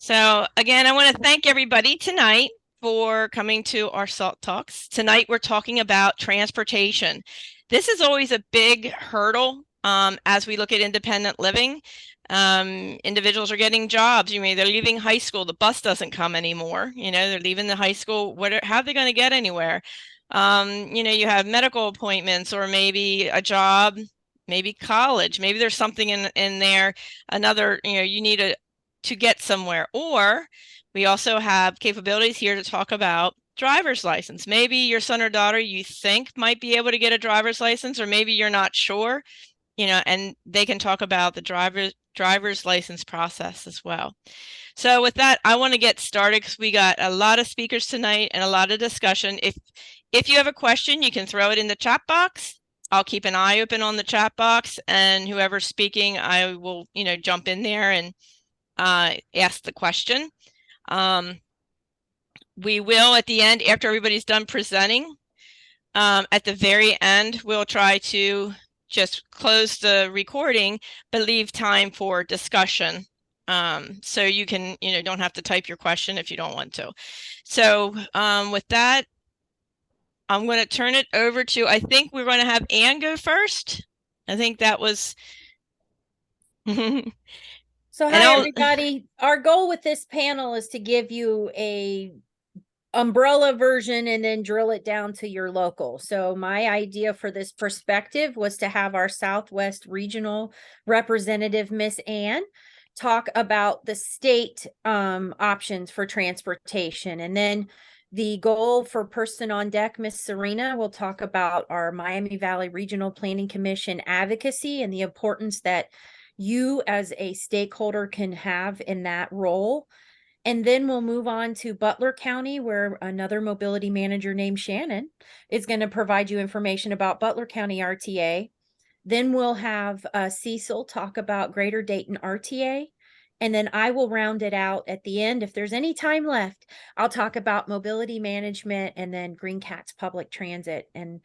So again, I want to thank everybody tonight for coming to our SALT Talks. Tonight we're talking about transportation. This is always a big hurdle as we look at independent living. Individuals are getting jobs. They're leaving high school. The bus doesn't come anymore. They're leaving the high school. How are they going to get anywhere? You have medical appointments or maybe a job, maybe college. Maybe there's something in there. Another, you need to get somewhere. Or we also have capabilities here to talk about driver's license. Maybe your son or daughter you think might be able to get a driver's license, or maybe you're not sure, and they can talk about the driver's license process as well. So with that, I want to get started because we got a lot of speakers tonight and a lot of discussion. If you have a question, you can throw it in the chat box. I'll keep an eye open on the chat box, and whoever's speaking, I will, jump in there and ask the question. We will, at the end, after everybody's done presenting, at the very end, we'll try to just close the recording, but leave time for discussion. So you can, don't have to type your question if you don't want to. So with that, I'm going to turn it over to, I think we're going to have Anne go first. I think that was... So hi, everybody. Our goal with this panel is to give you a umbrella version and then drill it down to your local. So my idea for this perspective was to have our Southwest Regional Representative, Miss Ann, talk about the state options for transportation. And then the goal for person on deck, Miss Serena, will talk about our Miami Valley Regional Planning Commission advocacy and the importance that you as a stakeholder can have in that role. And then we'll move on to Butler County, where another mobility manager named Shannon is going to provide you information about Butler County RTA. Then we'll have Cecil talk about Greater Dayton RTA. And then I will round it out at the end. If there's any time left, I'll talk about mobility management and then Green Cats Public Transit. And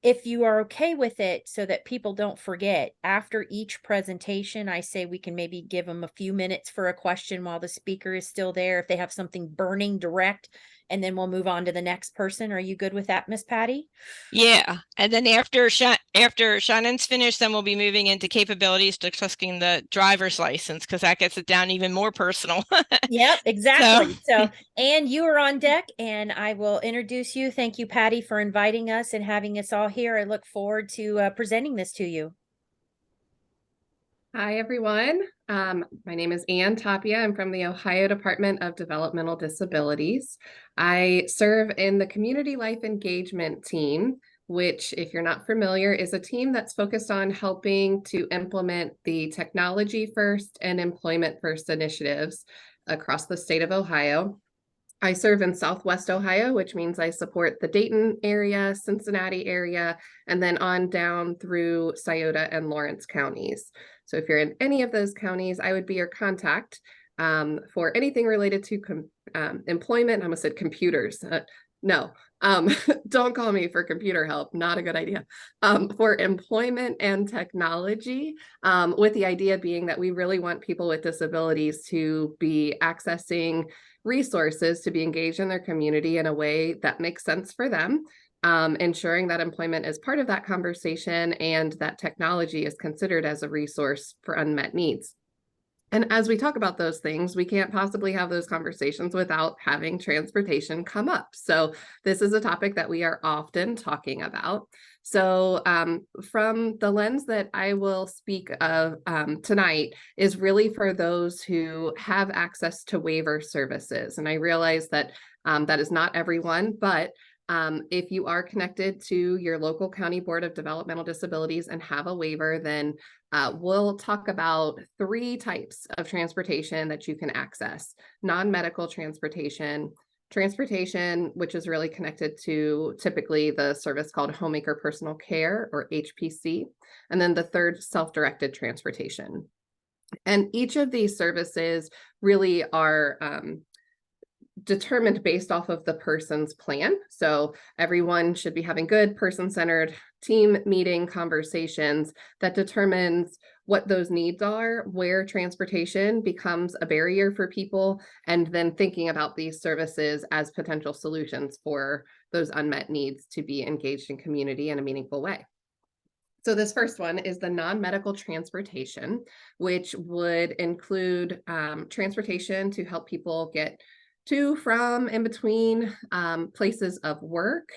if you are okay with it, so that people don't forget, after each presentation, I say we can maybe give them a few minutes for a question while the speaker is still there, if they have something burning direct, and then we'll move on to the next person. Are you good with that, Miss Patty? Yeah, and then after Shannon's finished, then we'll be moving into capabilities, discussing the driver's license, because that gets it down even more personal. Yep, exactly. So, Anne, you are on deck, and I will introduce you. Thank you, Patty, for inviting us and having us all here. I look forward to presenting this to you. Hi, everyone. My name is Ann Tapia. I'm from the Ohio Department of Developmental Disabilities. I serve in the Community Life Engagement team, which, if you're not familiar, is a team that's focused on helping to implement the technology first and employment first initiatives across the state of Ohio. I serve in Southwest Ohio, which means I support the Dayton area, Cincinnati area, and then on down through Scioto and Lawrence counties. So if you're in any of those counties, I would be your contact for anything related to employment. I almost said computers. No, don't call me for computer help. Not a good idea. For employment and technology, with the idea being that we really want people with disabilities to be accessing resources to be engaged in their community in a way that makes sense for them, ensuring that employment is part of that conversation and that technology is considered as a resource for unmet needs. And as we talk about those things, we can't possibly have those conversations without having transportation come up. So this is a topic that we are often talking about. So from the lens that I will speak of tonight is really for those who have access to waiver services. And I realize that that is not everyone, but if you are connected to your local county board of developmental disabilities and have a waiver, then we'll talk about 3 types of transportation that you can access: non-medical transportation, transportation, which is really connected to typically the service called Homemaker Personal Care, or HPC, and then the third, self-directed transportation. And each of these services really are determined based off of the person's plan. So everyone should be having good person-centered team meeting conversations that determines what those needs are, where transportation becomes a barrier for people, and then thinking about these services as potential solutions for those unmet needs to be engaged in community in a meaningful way. So this first one is the non-medical transportation, which would include transportation to help people get to, from, in between places of work,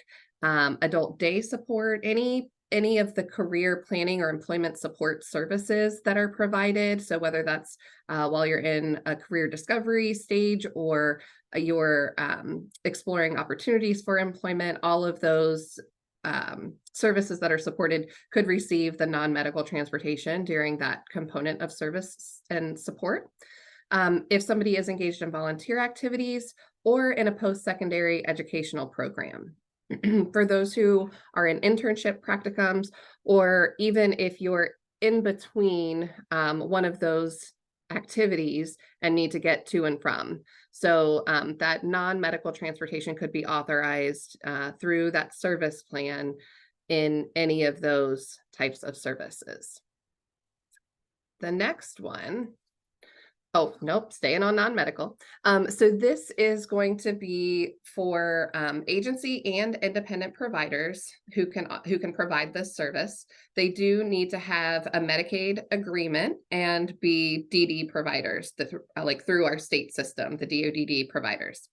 adult day support, any of the career planning or employment support services that are provided. So whether that's while you're in a career discovery stage or you're exploring opportunities for employment, all of those services that are supported could receive the non-medical transportation during that component of service and support. If somebody is engaged in volunteer activities or in a post-secondary educational program. For those who are in internship practicums, or even if you're in between one of those activities and need to get to and from. So that non-medical transportation could be authorized through that service plan in any of those types of services. The next one, oh, nope, staying on non-medical. So this is going to be for agency and independent providers who can provide this service. They do need to have a Medicaid agreement and be DD providers, like through our state system, the DODD providers.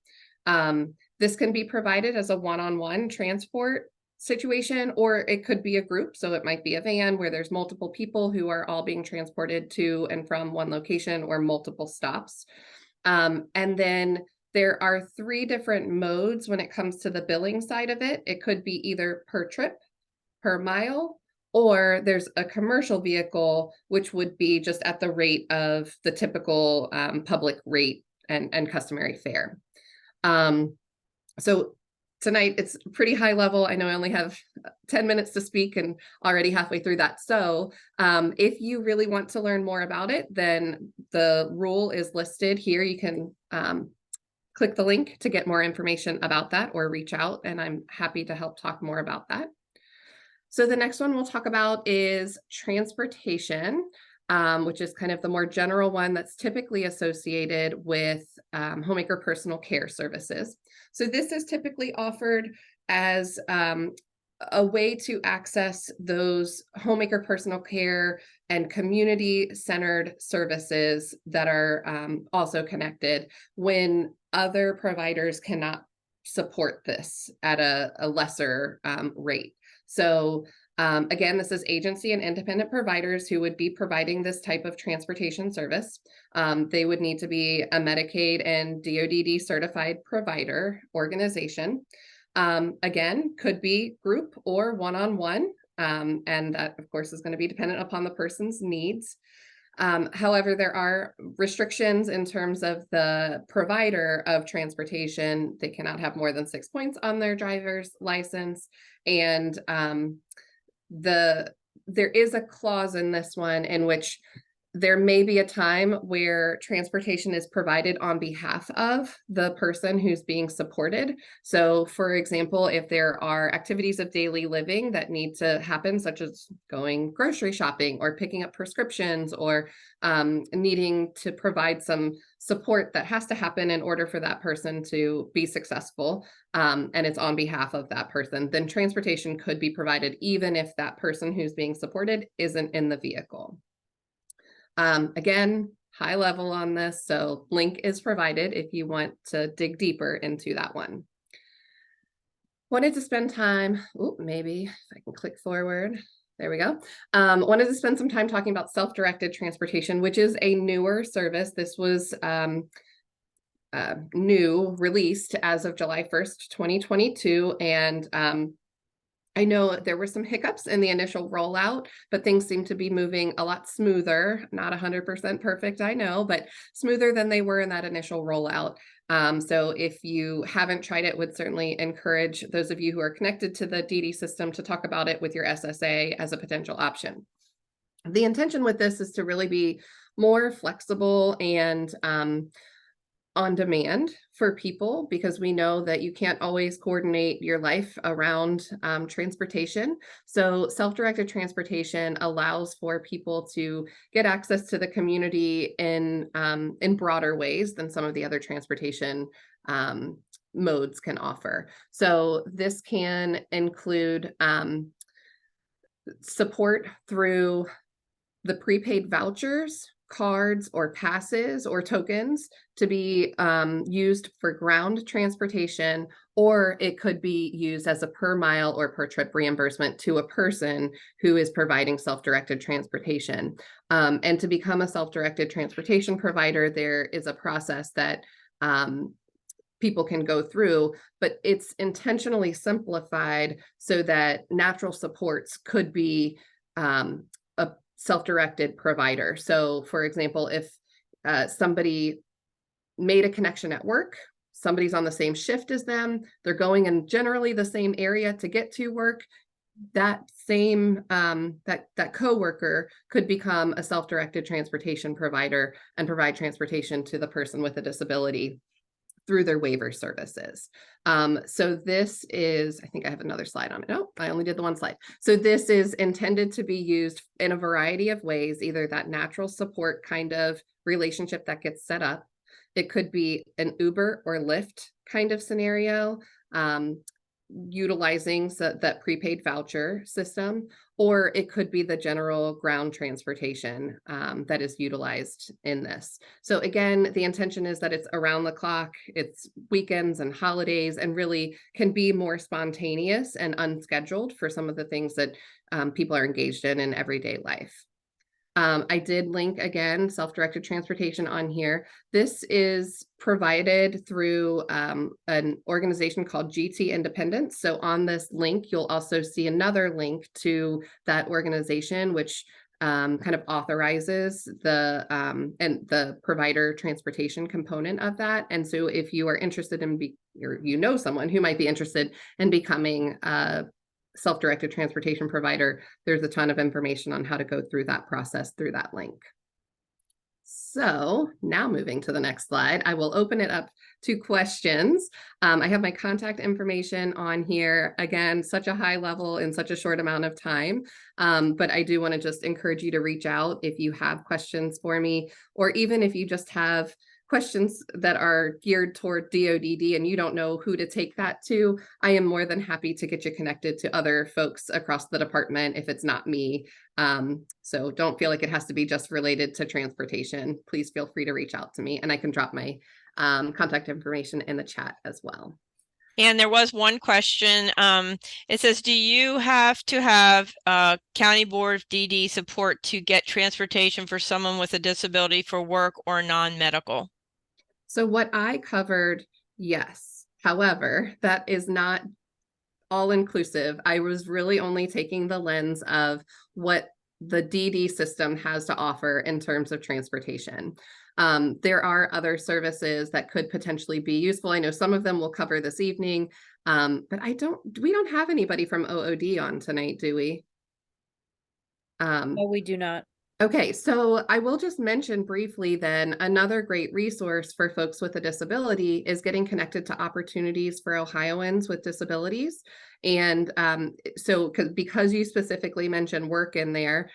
This can be provided as a one-on-one transport situation, or it could be a group. So it might be a van where there's multiple people who are all being transported to and from one location or multiple stops. And then there are 3 different modes when it comes to the billing side of it. It could be either per trip, per mile, or there's a commercial vehicle, which would be just at the rate of the typical public rate and customary fare. So tonight, it's pretty high level. I know I only have 10 minutes to speak and already halfway through that. So if you really want to learn more about it, then the rule is listed here. You can click the link to get more information about that or reach out, and I'm happy to help talk more about that. So the next one we'll talk about is transportation, which is kind of the more general one that's typically associated with homemaker personal care services. So this is typically offered as a way to access those homemaker personal care and community-centered services that are also connected when other providers cannot support this at a lesser rate. So again, this is agency and independent providers who would be providing this type of transportation service. They would need to be a Medicaid and DODD certified provider organization. Again, could be group or one-on-one, and that of course is going to be dependent upon the person's needs. However, there are restrictions in terms of the provider of transportation. They cannot have more than 6 points on their driver's license. And there is a clause in this one in which there may be a time where transportation is provided on behalf of the person who's being supported. So for example, if there are activities of daily living that need to happen, such as going grocery shopping or picking up prescriptions or needing to provide some support that has to happen in order for that person to be successful, and it's on behalf of that person, then transportation could be provided even if that person who's being supported isn't in the vehicle. Again, high level on this, so link is provided if you want to dig deeper into that one. Wanted to spend time, maybe if I can click forward. There we go. Wanted to spend some time talking about self-directed transportation, which is a newer service. This was released as of July 1st, 2022. And I know there were some hiccups in the initial rollout, but things seem to be moving a lot smoother, not 100% perfect, I know, but smoother than they were in that initial rollout. So if you haven't tried it, would certainly encourage those of you who are connected to the DD system to talk about it with your SSA as a potential option. The intention with this is to really be more flexible and on demand for people, because we know that you can't always coordinate your life around transportation. So self-directed transportation allows for people to get access to the community in broader ways than some of the other transportation modes can offer. So this can include support through the prepaid vouchers, cards, or passes or tokens to be used for ground transportation, or it could be used as a per mile or per trip reimbursement to a person who is providing self-directed transportation. And to become a self-directed transportation provider, there is a process that people can go through, but it's intentionally simplified so that natural supports could be a self-directed provider. So for example, if somebody made a connection at work, somebody's on the same shift as them, they're going in generally the same area to get to work, that same that coworker could become a self-directed transportation provider and provide transportation to the person with a disability through their waiver services. So this is, I think I have another slide on it. No, I only did the one slide. So this is intended to be used in a variety of ways, either that natural support kind of relationship that gets set up. It could be an Uber or Lyft kind of scenario, utilizing that prepaid voucher system, or it could be the general ground transportation that is utilized in this. So again, the intention is that it's around the clock, it's weekends and holidays, and really can be more spontaneous and unscheduled for some of the things that people are engaged in everyday life. I did link again self-directed transportation on here. This is provided through an organization called GT Independence. So on this link, you'll also see another link to that organization, which kind of authorizes the and the provider transportation component of that. And so if you are interested in or you know someone who might be interested in becoming a self-directed transportation provider, there's a ton of information on how to go through that process through that link. So now moving to the next slide, I will open it up to questions. I have my contact information on here. Again, such a high level in such a short amount of time. But I do want to just encourage you to reach out if you have questions for me, or even if you just have questions that are geared toward DODD and you don't know who to take that to, I am more than happy to get you connected to other folks across the department if it's not me. So don't feel like it has to be just related to transportation. Please feel free to reach out to me, and I can drop my contact information in the chat as well. And there was one question. It says, do you have to have County Board of DD support to get transportation for someone with a disability for work or non-medical? So what I covered, yes. However, that is not all inclusive. I was really only taking the lens of what the DD system has to offer in terms of transportation. There are other services that could potentially be useful. I know some of them we'll cover this evening, but we don't have anybody from OOD on tonight, do we? No, we do not. Okay, so I will just mention briefly then another great resource for folks with a disability is getting connected to opportunities for Ohioans with disabilities. And so because you specifically mentioned work in there,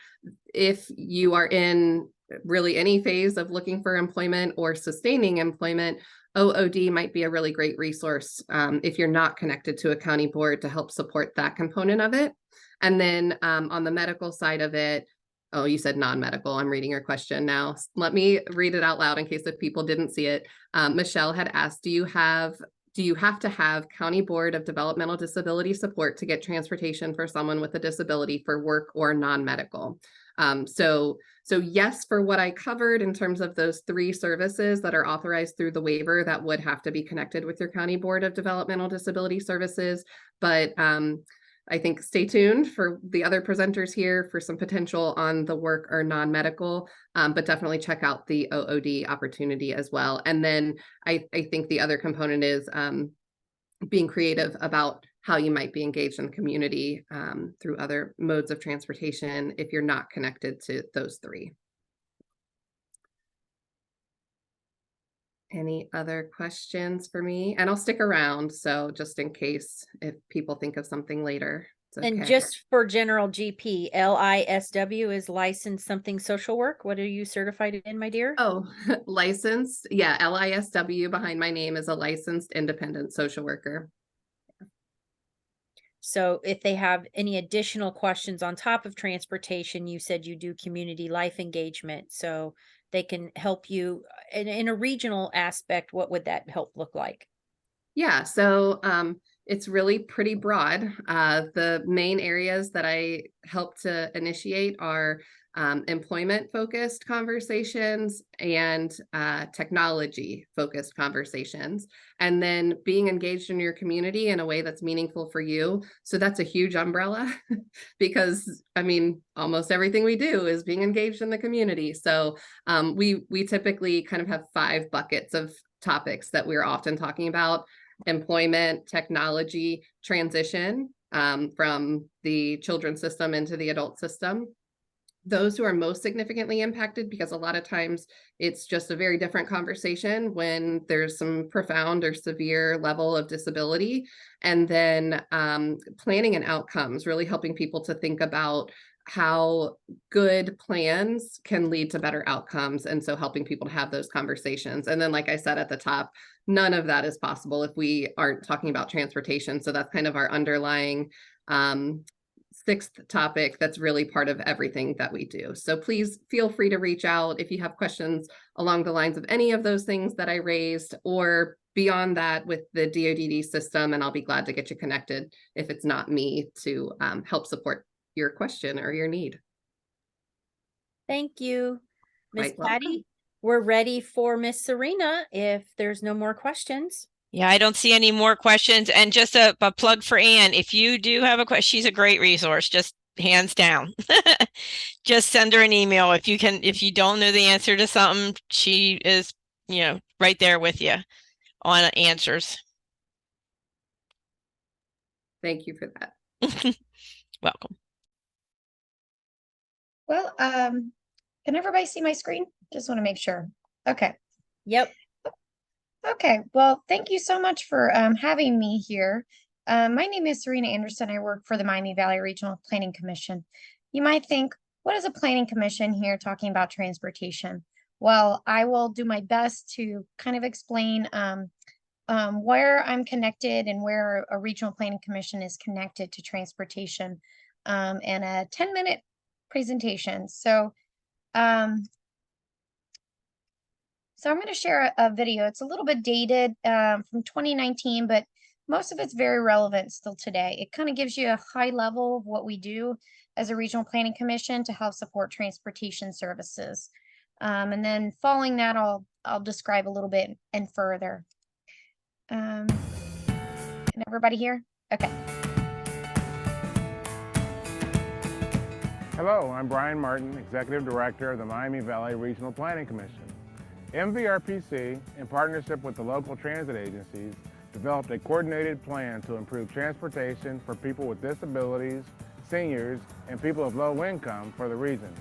if you are in really any phase of looking for employment or sustaining employment, OOD might be a really great resource if you're not connected to a county board to help support that component of it. And then on the medical side of it, oh, you said non-medical. I'm reading your question now. Let me read it out loud in case if people didn't see it. Michelle had asked, do you have to have County Board of Developmental Disability support to get transportation for someone with a disability for work or non-medical? So yes, for what I covered in terms of those 3 services that are authorized through the waiver, that would have to be connected with your County Board of Developmental Disability Services. But I think stay tuned for the other presenters here for some potential on the work or non-medical, but definitely check out the OOD opportunity as well. And then I think the other component is being creative about how you might be engaged in the community through other modes of transportation if you're not connected to those 3. Any other questions for me? And I'll stick around, so just in case if people think of something later, it's And okay. just for general GP, LISW is licensed something social work. What are you certified in, my dear? Oh, licensed. Yeah, LISW behind my name is a licensed independent social worker. So if they have any additional questions on top of transportation, you said you do community life engagement, so they can help you in a regional aspect. What would that help look like? Yeah, so it's really pretty broad. The main areas that I help to initiate are employment focused conversations and technology focused conversations, and then being engaged in your community in a way that's meaningful for you. So that's a huge umbrella because I mean, almost everything we do is being engaged in the community. So we typically kind of have 5 buckets of topics that we're often talking about: employment, technology, transition from the children's system into the adult system. Those who are most significantly impacted, because a lot of times it's just a very different conversation when there's some profound or severe level of disability. And then planning and outcomes, really helping people to think about how good plans can lead to better outcomes. And so helping people to have those conversations. And then, like I said at the top, none of that is possible if we aren't talking about transportation. So that's kind of our underlying 6th topic that's really part of everything that we do. So please feel free to reach out if you have questions along the lines of any of those things that I raised, or beyond that with the DoDD system, and I'll be glad to get you connected if it's not me to help support your question or your need. Thank you, Miss Quite welcome. Patty. We're ready for Miss Serena if there's no more questions. Yeah, I don't see any more questions. And just a plug for Anne, if you do have a question, she's a great resource, just hands down. Just send her an email. If you don't know the answer to something, she is, right there with you on answers. Thank you for that. Welcome. Well, can everybody see my screen? Just want to make sure. Okay. Yep. Okay. Well, thank you so much for having me here. My name is Serena Anderson. I work for the Miami Valley Regional Planning Commission. You might think, what is a planning commission here talking about transportation? Well, I will do my best to kind of explain where I'm connected and where a regional planning commission is connected to transportation in a 10-minute presentation. So I'm going to share a video. It's a little bit dated from 2019, but most of it's very relevant still today. It kind of gives you a high level of what we do as a regional planning commission to help support transportation services. And then following that, I'll describe a little bit and further. Can everybody hear? Okay. Hello, I'm Brian Martin, Executive Director of the Miami Valley Regional Planning Commission. MVRPC, in partnership with the local transit agencies, developed a coordinated plan to improve transportation for people with disabilities, seniors, and people of low income for the region.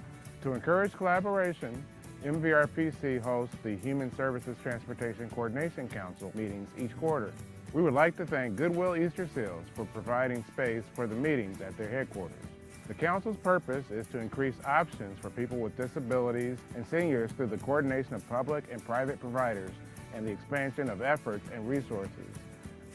To encourage collaboration, MVRPC hosts the Human Services Transportation Coordination Council meetings each quarter. We would like to thank Goodwill Easter Seals for providing space for the meetings at their headquarters. The Council's purpose is to increase options for people with disabilities and seniors through the coordination of public and private providers and the expansion of efforts and resources.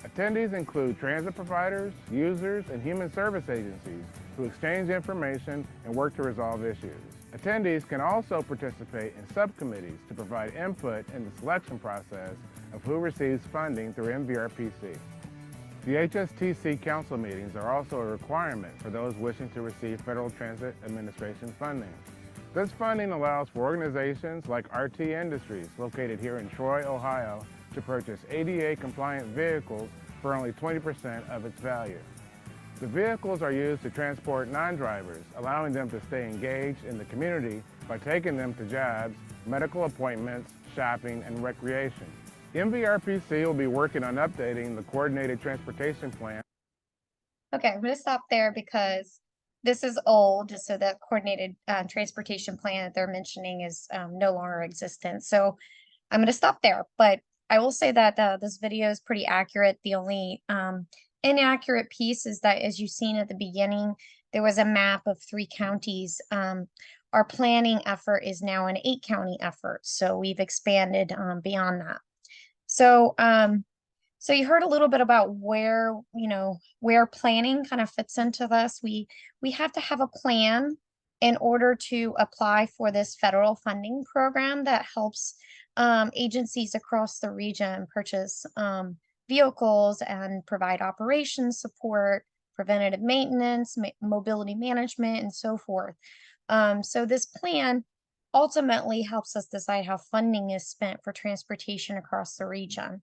Attendees include transit providers, users, and human service agencies who exchange information and work to resolve issues. Attendees can also participate in subcommittees to provide input in the selection process of who receives funding through MVRPC. The HSTC Council meetings are also a requirement for those wishing to receive Federal Transit Administration funding. This funding allows for organizations like RT Industries, located here in Troy, Ohio, to purchase ADA-compliant vehicles for only 20% of its value. The vehicles are used to transport non-drivers, allowing them to stay engaged in the community by taking them to jobs, medical appointments, shopping, and recreation. MVRPC will be working on updating the Coordinated Transportation Plan. Okay, I'm going to stop there because this is old, so that coordinated transportation plan that they're mentioning is no longer existent. So I'm going to stop there, but I will say that this video is pretty accurate. The only inaccurate piece is that, as you've seen at the beginning, there was a map of 3 counties. Our planning effort is now an 8-county effort, so we've expanded beyond that. So, so you heard a little bit about where, where planning kind of fits into this. We have to have a plan in order to apply for this federal funding program that helps agencies across the region purchase vehicles and provide operations support, preventative maintenance, mobility management, and so forth. So this plan ultimately helps us decide how funding is spent for transportation across the region.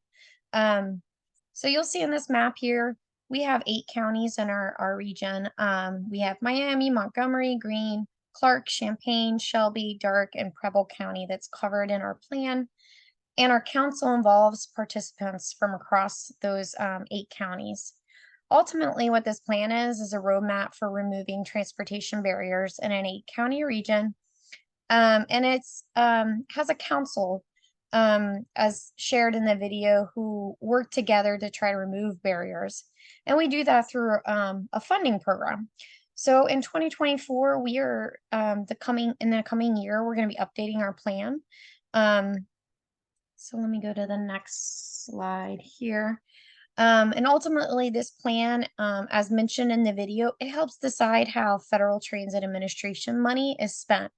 So you'll see in this map here, we have 8 counties in our region. We have Miami, Montgomery, Greene, Clark, Champaign, Shelby, Darke, and Preble County that's covered in our plan. And our council involves participants from across those 8 counties. Ultimately, what this plan is a roadmap for removing transportation barriers in an 8-county region. And it's has a council, as shared in the video, who work together to try to remove barriers. And we do that through a funding program. So in 2024, we are in the coming year, we're going to be updating our plan. So let me go to the next slide here. And ultimately, this plan, as mentioned in the video, it helps decide how Federal Transit Administration money is spent.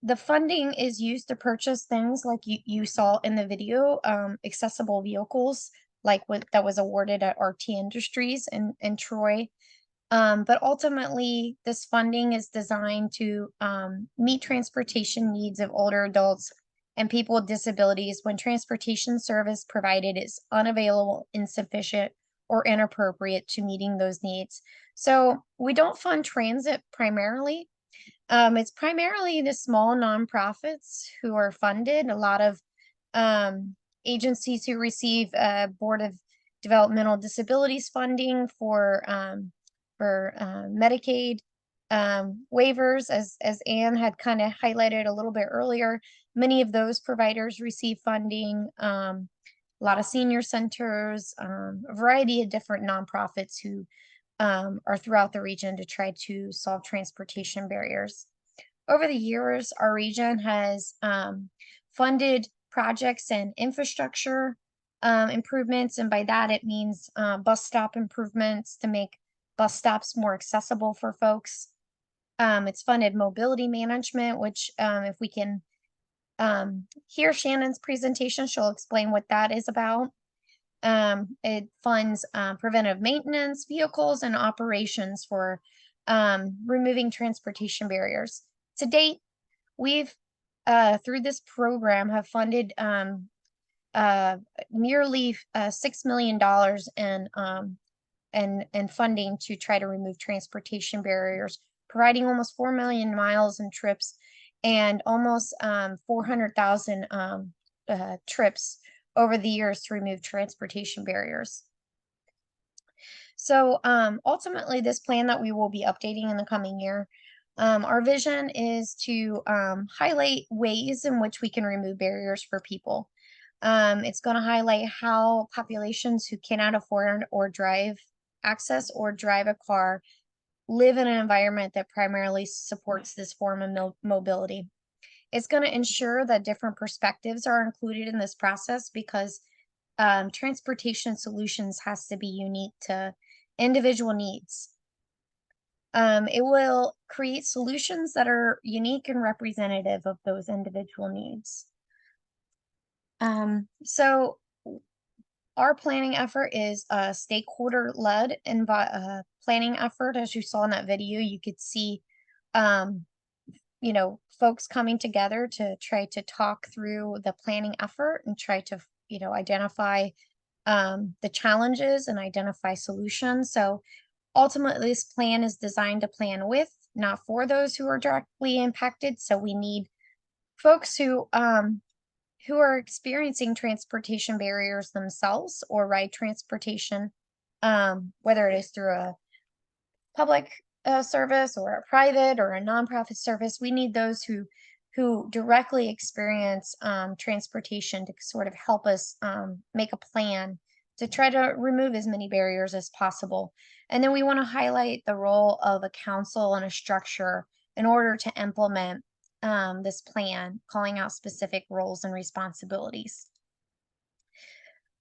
The funding is used to purchase things like you saw in the video, accessible vehicles, like that was awarded at RT Industries in Troy. But ultimately, this funding is designed to meet transportation needs of older adults and people with disabilities when transportation service provided is unavailable, insufficient, or inappropriate to meeting those needs. So we don't fund transit primarily. It's primarily the small nonprofits who are funded. A lot of agencies who receive Board of Developmental Disabilities funding for Medicaid waivers, as Anne had kind of highlighted a little bit earlier. Many of those providers receive funding. A lot of senior centers, a variety of different nonprofits who are throughout the region to try to solve transportation barriers. Over the years, our region has funded projects and infrastructure improvements, and by that it means bus stop improvements to make bus stops more accessible for folks. It's funded mobility management, which if we can hear Shannon's presentation, she'll explain what that is about. It funds preventive maintenance, vehicles, and operations for removing transportation barriers. To date, we've, through this program, have funded nearly $6 million in funding to try to remove transportation barriers, providing almost 4 million miles in trips and almost 400,000 trips over the years to remove transportation barriers. So ultimately, this plan that we will be updating in the coming year, our vision is to highlight ways in which we can remove barriers for people. It's going to highlight how populations who cannot afford or drive a car live in an environment that primarily supports this form of mobility. It's going to ensure that different perspectives are included in this process because transportation solutions has to be unique to individual needs. It will create solutions that are unique and representative of those individual needs. So our planning effort is a stakeholder-led planning effort. As you saw in that video, you could see, folks coming together to try to talk through the planning effort and try to, identify the challenges and identify solutions. So ultimately, this plan is designed to plan with, not for those who are directly impacted. So we need folks who are experiencing transportation barriers themselves or ride transportation, whether it is through a public service or a private or a nonprofit service. We need those who who directly experience transportation to sort of help us make a plan to try to remove as many barriers as possible. And then we want to highlight the role of a council and a structure in order to implement this plan, calling out specific roles and responsibilities.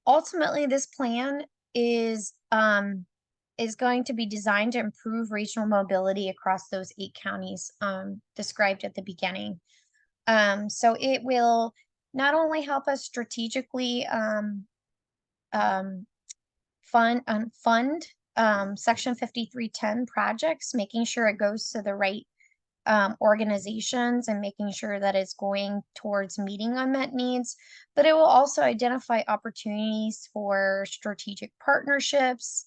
Ultimately, this plan is going to be designed to improve regional mobility across those 8 counties described at the beginning. So it will not only help us strategically fund Section 5310 projects, making sure it goes to the right organizations and making sure that it's going towards meeting unmet needs, but it will also identify opportunities for strategic partnerships,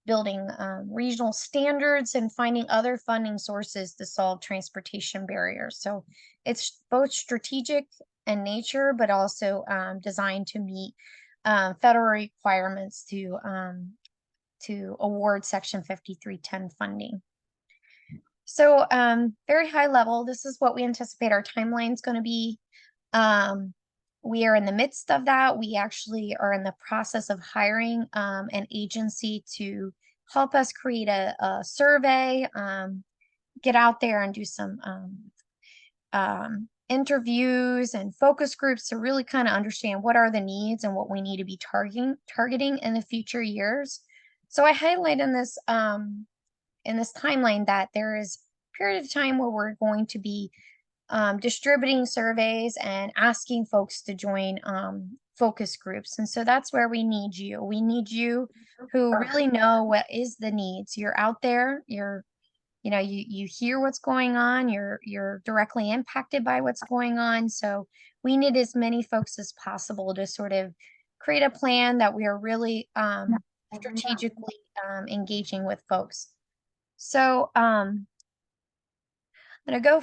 building regional standards, and finding other funding sources to solve transportation barriers. So it's both strategic in nature, but also designed to meet federal requirements to award Section 5310 funding. So very high level, this is what we anticipate our timeline is going to be. We are in the midst of that. We actually are in the process of hiring an agency to help us create a survey, get out there and do some interviews and focus groups to really kind of understand what are the needs and what we need to be targeting in the future years. So I highlight in this timeline that there is a period of time where we're going to be distributing surveys and asking folks to join focus groups. And so that's where we need you. We need you who really know what is the needs. You're out there, you hear what's going on, you're directly impacted by what's going on. So we need as many folks as possible to sort of create a plan that we are really strategically engaging with folks. So I'm going to go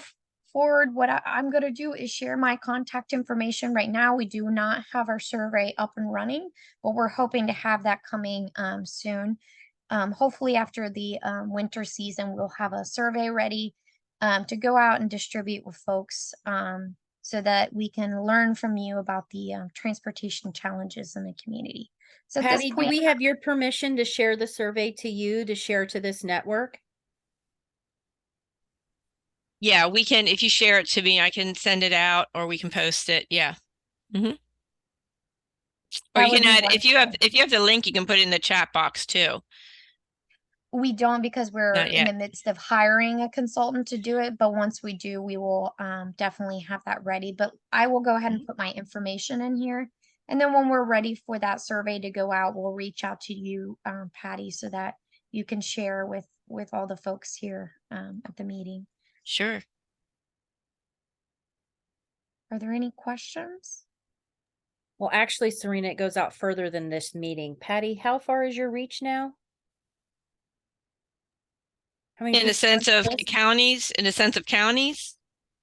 forward. What I'm going to do is share my contact information. Right now, we do not have our survey up and running, but we're hoping to have that coming soon. Hopefully after the winter season, we'll have a survey ready to go out and distribute with folks so that we can learn from you about the transportation challenges in the community. So Patty, do we have your permission to share the survey to you, to share to this network? Yeah, we can, if you share it to me, I can send it out or we can post it. Yeah. Mm-hmm. Or you can add, if you have the link, you can put it in the chat box too. We don't, because we're in the midst of hiring a consultant to do it. But once we do, we will definitely have that ready. But I will go ahead and put my information in here. And then when we're ready for that survey to go out, we'll reach out to you, Patty, so that you can share with all the folks here at the meeting. Sure. Are there any questions? Well, actually, Serena, it goes out further than this meeting. Patty, how far is your reach now? In the sense of counties,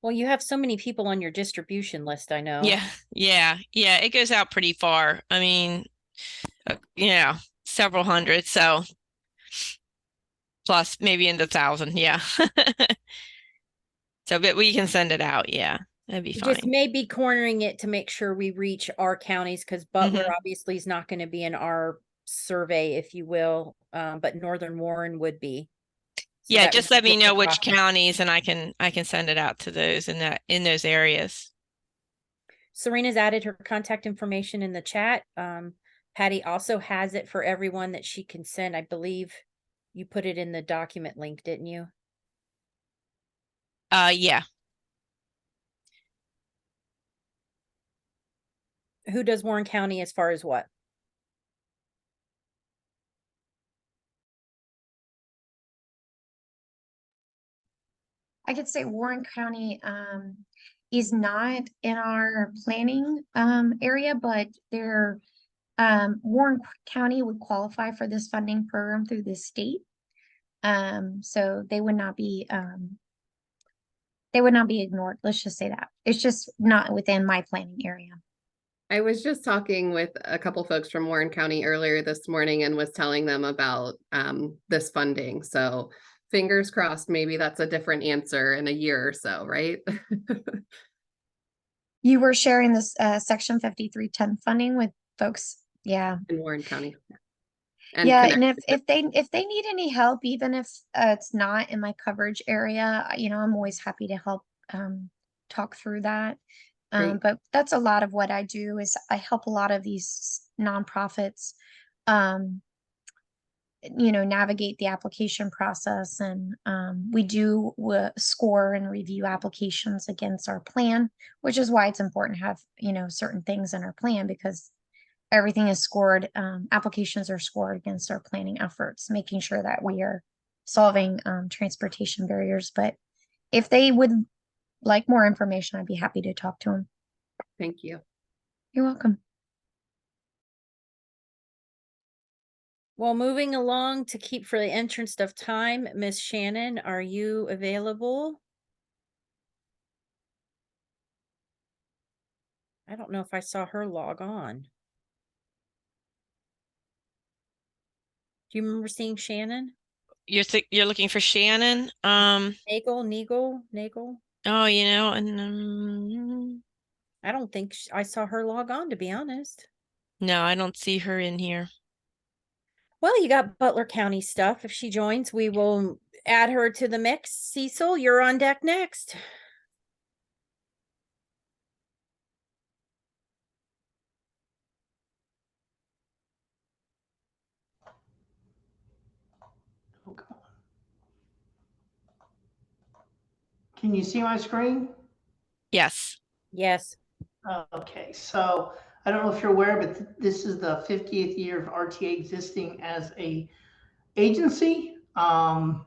Well, you have so many people on your distribution list, I know. Yeah. It goes out pretty far. I mean, several hundred. So plus maybe in the 1,000. Yeah. So, but we can send it out. Yeah, that'd be fine. Just maybe cornering it to make sure we reach our counties, because Butler obviously is not going to be in our survey, if you will, but Northern Warren would be. So yeah, just let me know which counties and I can send it out to those in those areas. Serena's added her contact information in the chat. Patty also has it for everyone that she can send. I believe you put it in the document link, didn't you? Yeah. Who does Warren County as far as what? I could say Warren County is not in our planning area, but Warren County would qualify for this funding program through the state. So they would not be ignored. Let's just say that. It's just not within my planning area. I was just talking with a couple folks from Warren County earlier this morning and was telling them about this funding. So fingers crossed, maybe that's a different answer in a year or so, right? You were sharing this Section 5310 funding with folks. Yeah. In Warren County. And Yeah, and connected. if they need any help, even if it's not in my coverage area, you know, I'm always happy to help talk through that. Great. But that's a lot of what I do is I help a lot of these nonprofits, you know, navigate the application process, and we do score and review applications against our plan, which is why it's important to have, you know, certain things in our plan because everything is scored, applications are scored against our planning efforts, making sure that we are solving transportation barriers. But if they would like more information, I'd be happy to talk to them. Thank you. You're welcome. Well, moving along to keep for the interest of time, Miss Shannon, are you available? I don't know if I saw her log on. Do you remember seeing Shannon? You're looking for Shannon. Nagel? Oh, you know, and I don't think I saw her log on, to be honest. no, I don't see her in here. Well, you got Butler County stuff. If she joins, we will add her to the mix. Cecil, you're on deck next. Can you see my screen? Yes. Yes. Okay, so I don't know if you're aware, but this is the 50th year of RTA existing as a agency. There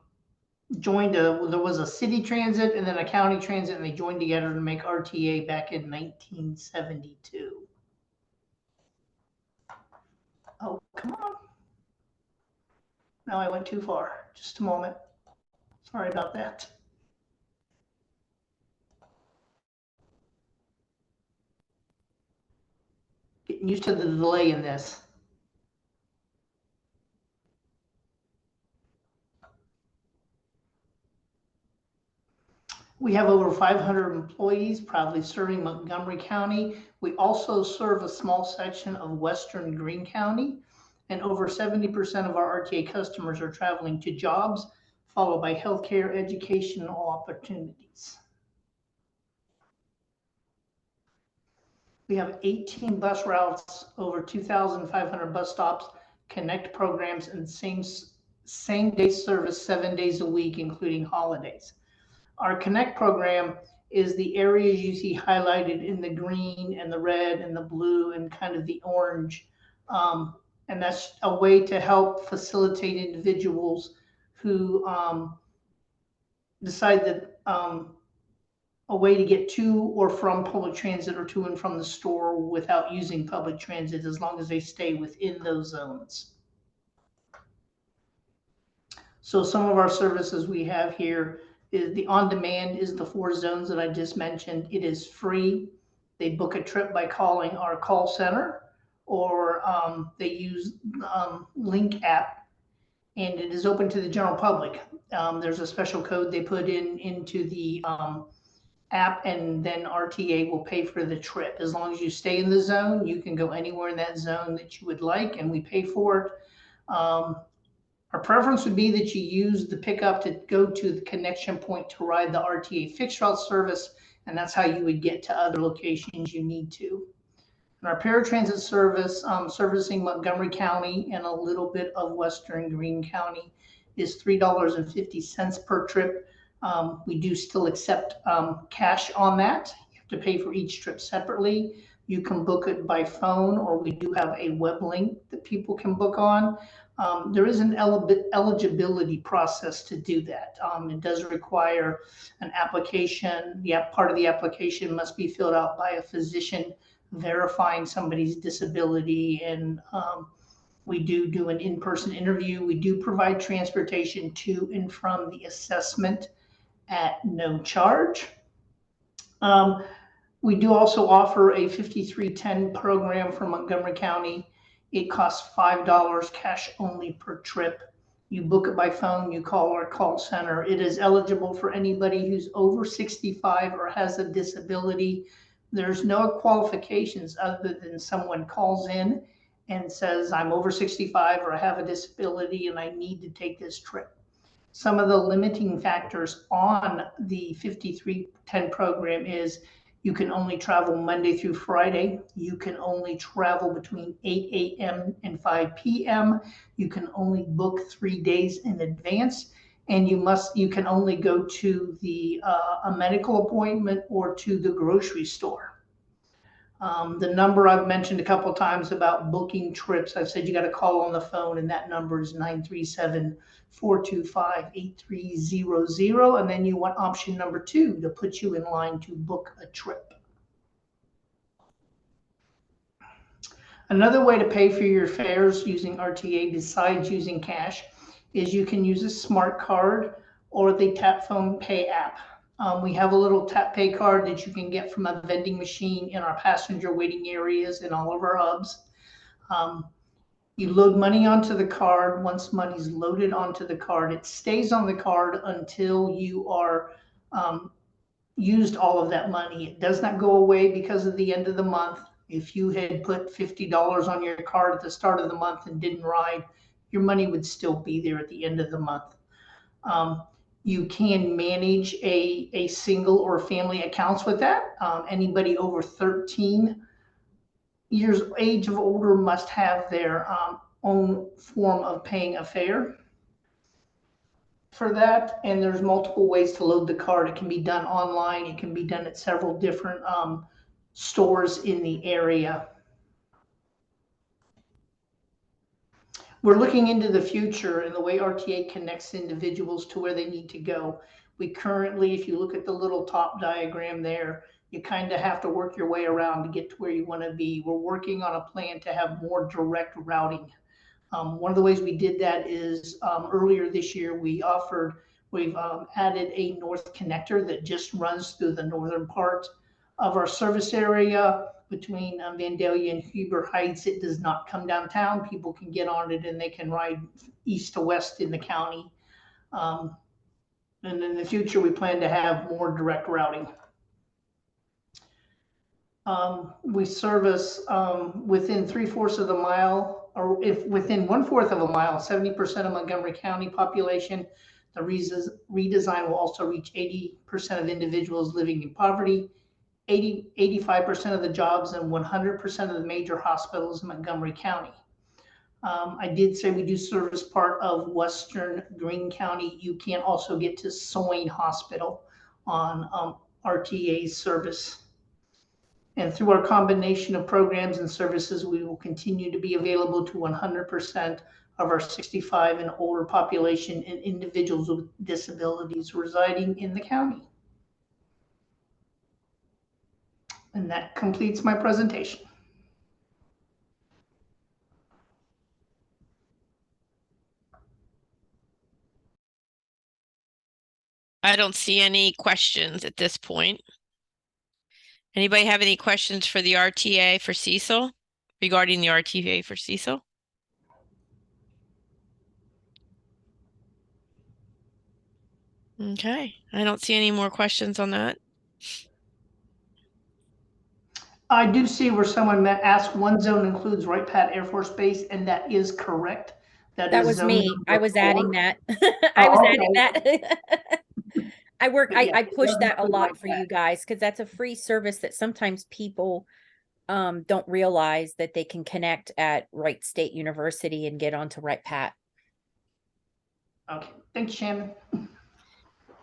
was a city transit and then a county transit, and they joined together to make RTA back in 1972. Oh, come on. No, I went too far. Just a moment. Sorry about that. Getting used to the delay in this. We have over 500 employees proudly serving Montgomery County. We also serve a small section of Western Greene County, and over 70% of our RTA customers are traveling to jobs, followed by healthcare, educational opportunities. We have 18 bus routes, over 2,500 bus stops, connect programs, and same day service 7 days a week, including holidays. Our Connect program is the areas you see highlighted in the green and the red and the blue and kind of the orange. And that's a way to help facilitate individuals who decide that a way to get to or from public transit or to and from the store without using public transit, as long as they stay within those zones. So some of our services we have here is the on-demand is the 4 zones that I just mentioned. It is free. They book a trip by calling our call center, or they use Link app, and it is open to the general public. There's a special code they put into the app, and then RTA will pay for the trip. As long as you stay in the zone, you can go anywhere in that zone that you would like, and we pay for it. Our preference would be that you use the pickup to go to the connection point to ride the RTA fixed route service, and that's how you would get to other locations you need to. And our paratransit service, servicing Montgomery County and a little bit of Western Greene County, is $3.50 per trip. We do still accept cash on that. You have to pay for each trip separately. You can book it by phone, or we do have a web link that people can book on. There is an eligibility process to do that. It does require an application. Part of the application must be filled out by a physician verifying somebody's disability, and we do an in-person interview. We do provide transportation to and from the assessment at no charge. We do also offer a 5310 program for Montgomery County. It costs $5 cash only per trip. You book it by phone, you call our call center. It is eligible for anybody who's over 65 or has a disability. There's no qualifications other than someone calls in and says, I'm over 65 or I have a disability and I need to take this trip. Some of the limiting factors on the 5310 program is you can only travel Monday through Friday. You can only travel between 8 a.m. and 5 p.m. You can only book 3 days in advance, and you can only go to a medical appointment or to the grocery store. The number I've mentioned a couple times about booking trips, I've said you got to call on the phone, and that number is 937-425-8300. And then you want option number 2 to put you in line to book a trip. Another way to pay for your fares using RTA besides using cash is you can use a smart card or the Tap Phone Pay app. We have a little tap pay card that you can get from a vending machine in our passenger waiting areas in all of our hubs. You load money onto the card. Once money's loaded onto the card, it stays on the card until you are used all of that money. It does not go away because of the end of the month. If you had put $50 on your card at the start of the month and didn't ride, your money would still be there at the end of the month. You can manage a single or family accounts with that. Anybody over 13 years age of older must have their own form of paying a fare for that. And there's multiple ways to load the card. It can be done online. It can be done at several different stores in the area. We're looking into the future and the way RTA connects individuals to where they need to go. We currently, if you look at the little top diagram there, you kind of have to work your way around to get to where you want to be. We're working on a plan to have more direct routing. One of the ways we did that is earlier this year, we've added a north connector that just runs through the northern part of our service area between Vandalia and Huber Heights. It does not come downtown. People can get on it and they can ride east to west in the county. And in the future, we plan to have more direct routing. We service within 3/4 of the mile, or if within 1/4 of a mile, 70% of Montgomery County population. The redesign will also reach 80% of individuals living in poverty, 85% of the jobs, and 100% of the major hospitals in Montgomery County. I did say we do service part of Western Greene County. You can also get to Soin Hospital on RTA service. And through our combination of programs and services, we will continue to be available to 100% of our 65 and older population and individuals with disabilities residing in the county. And that completes my presentation. I don't see any questions at this point. Anybody have any questions for the RTA for Cecil regarding the RTA for Cecil? Okay, I don't see any more questions on that. I do see where someone asked one zone includes Wright Pat Air Force Base, and that is correct. That was me. I was adding that. Adding that. I push it that a doesn't lot like for that. you guys because that's a free service that sometimes people don't realize that they can connect at Wright State University and get onto Wright Pat. Okay, thanks, Shannon.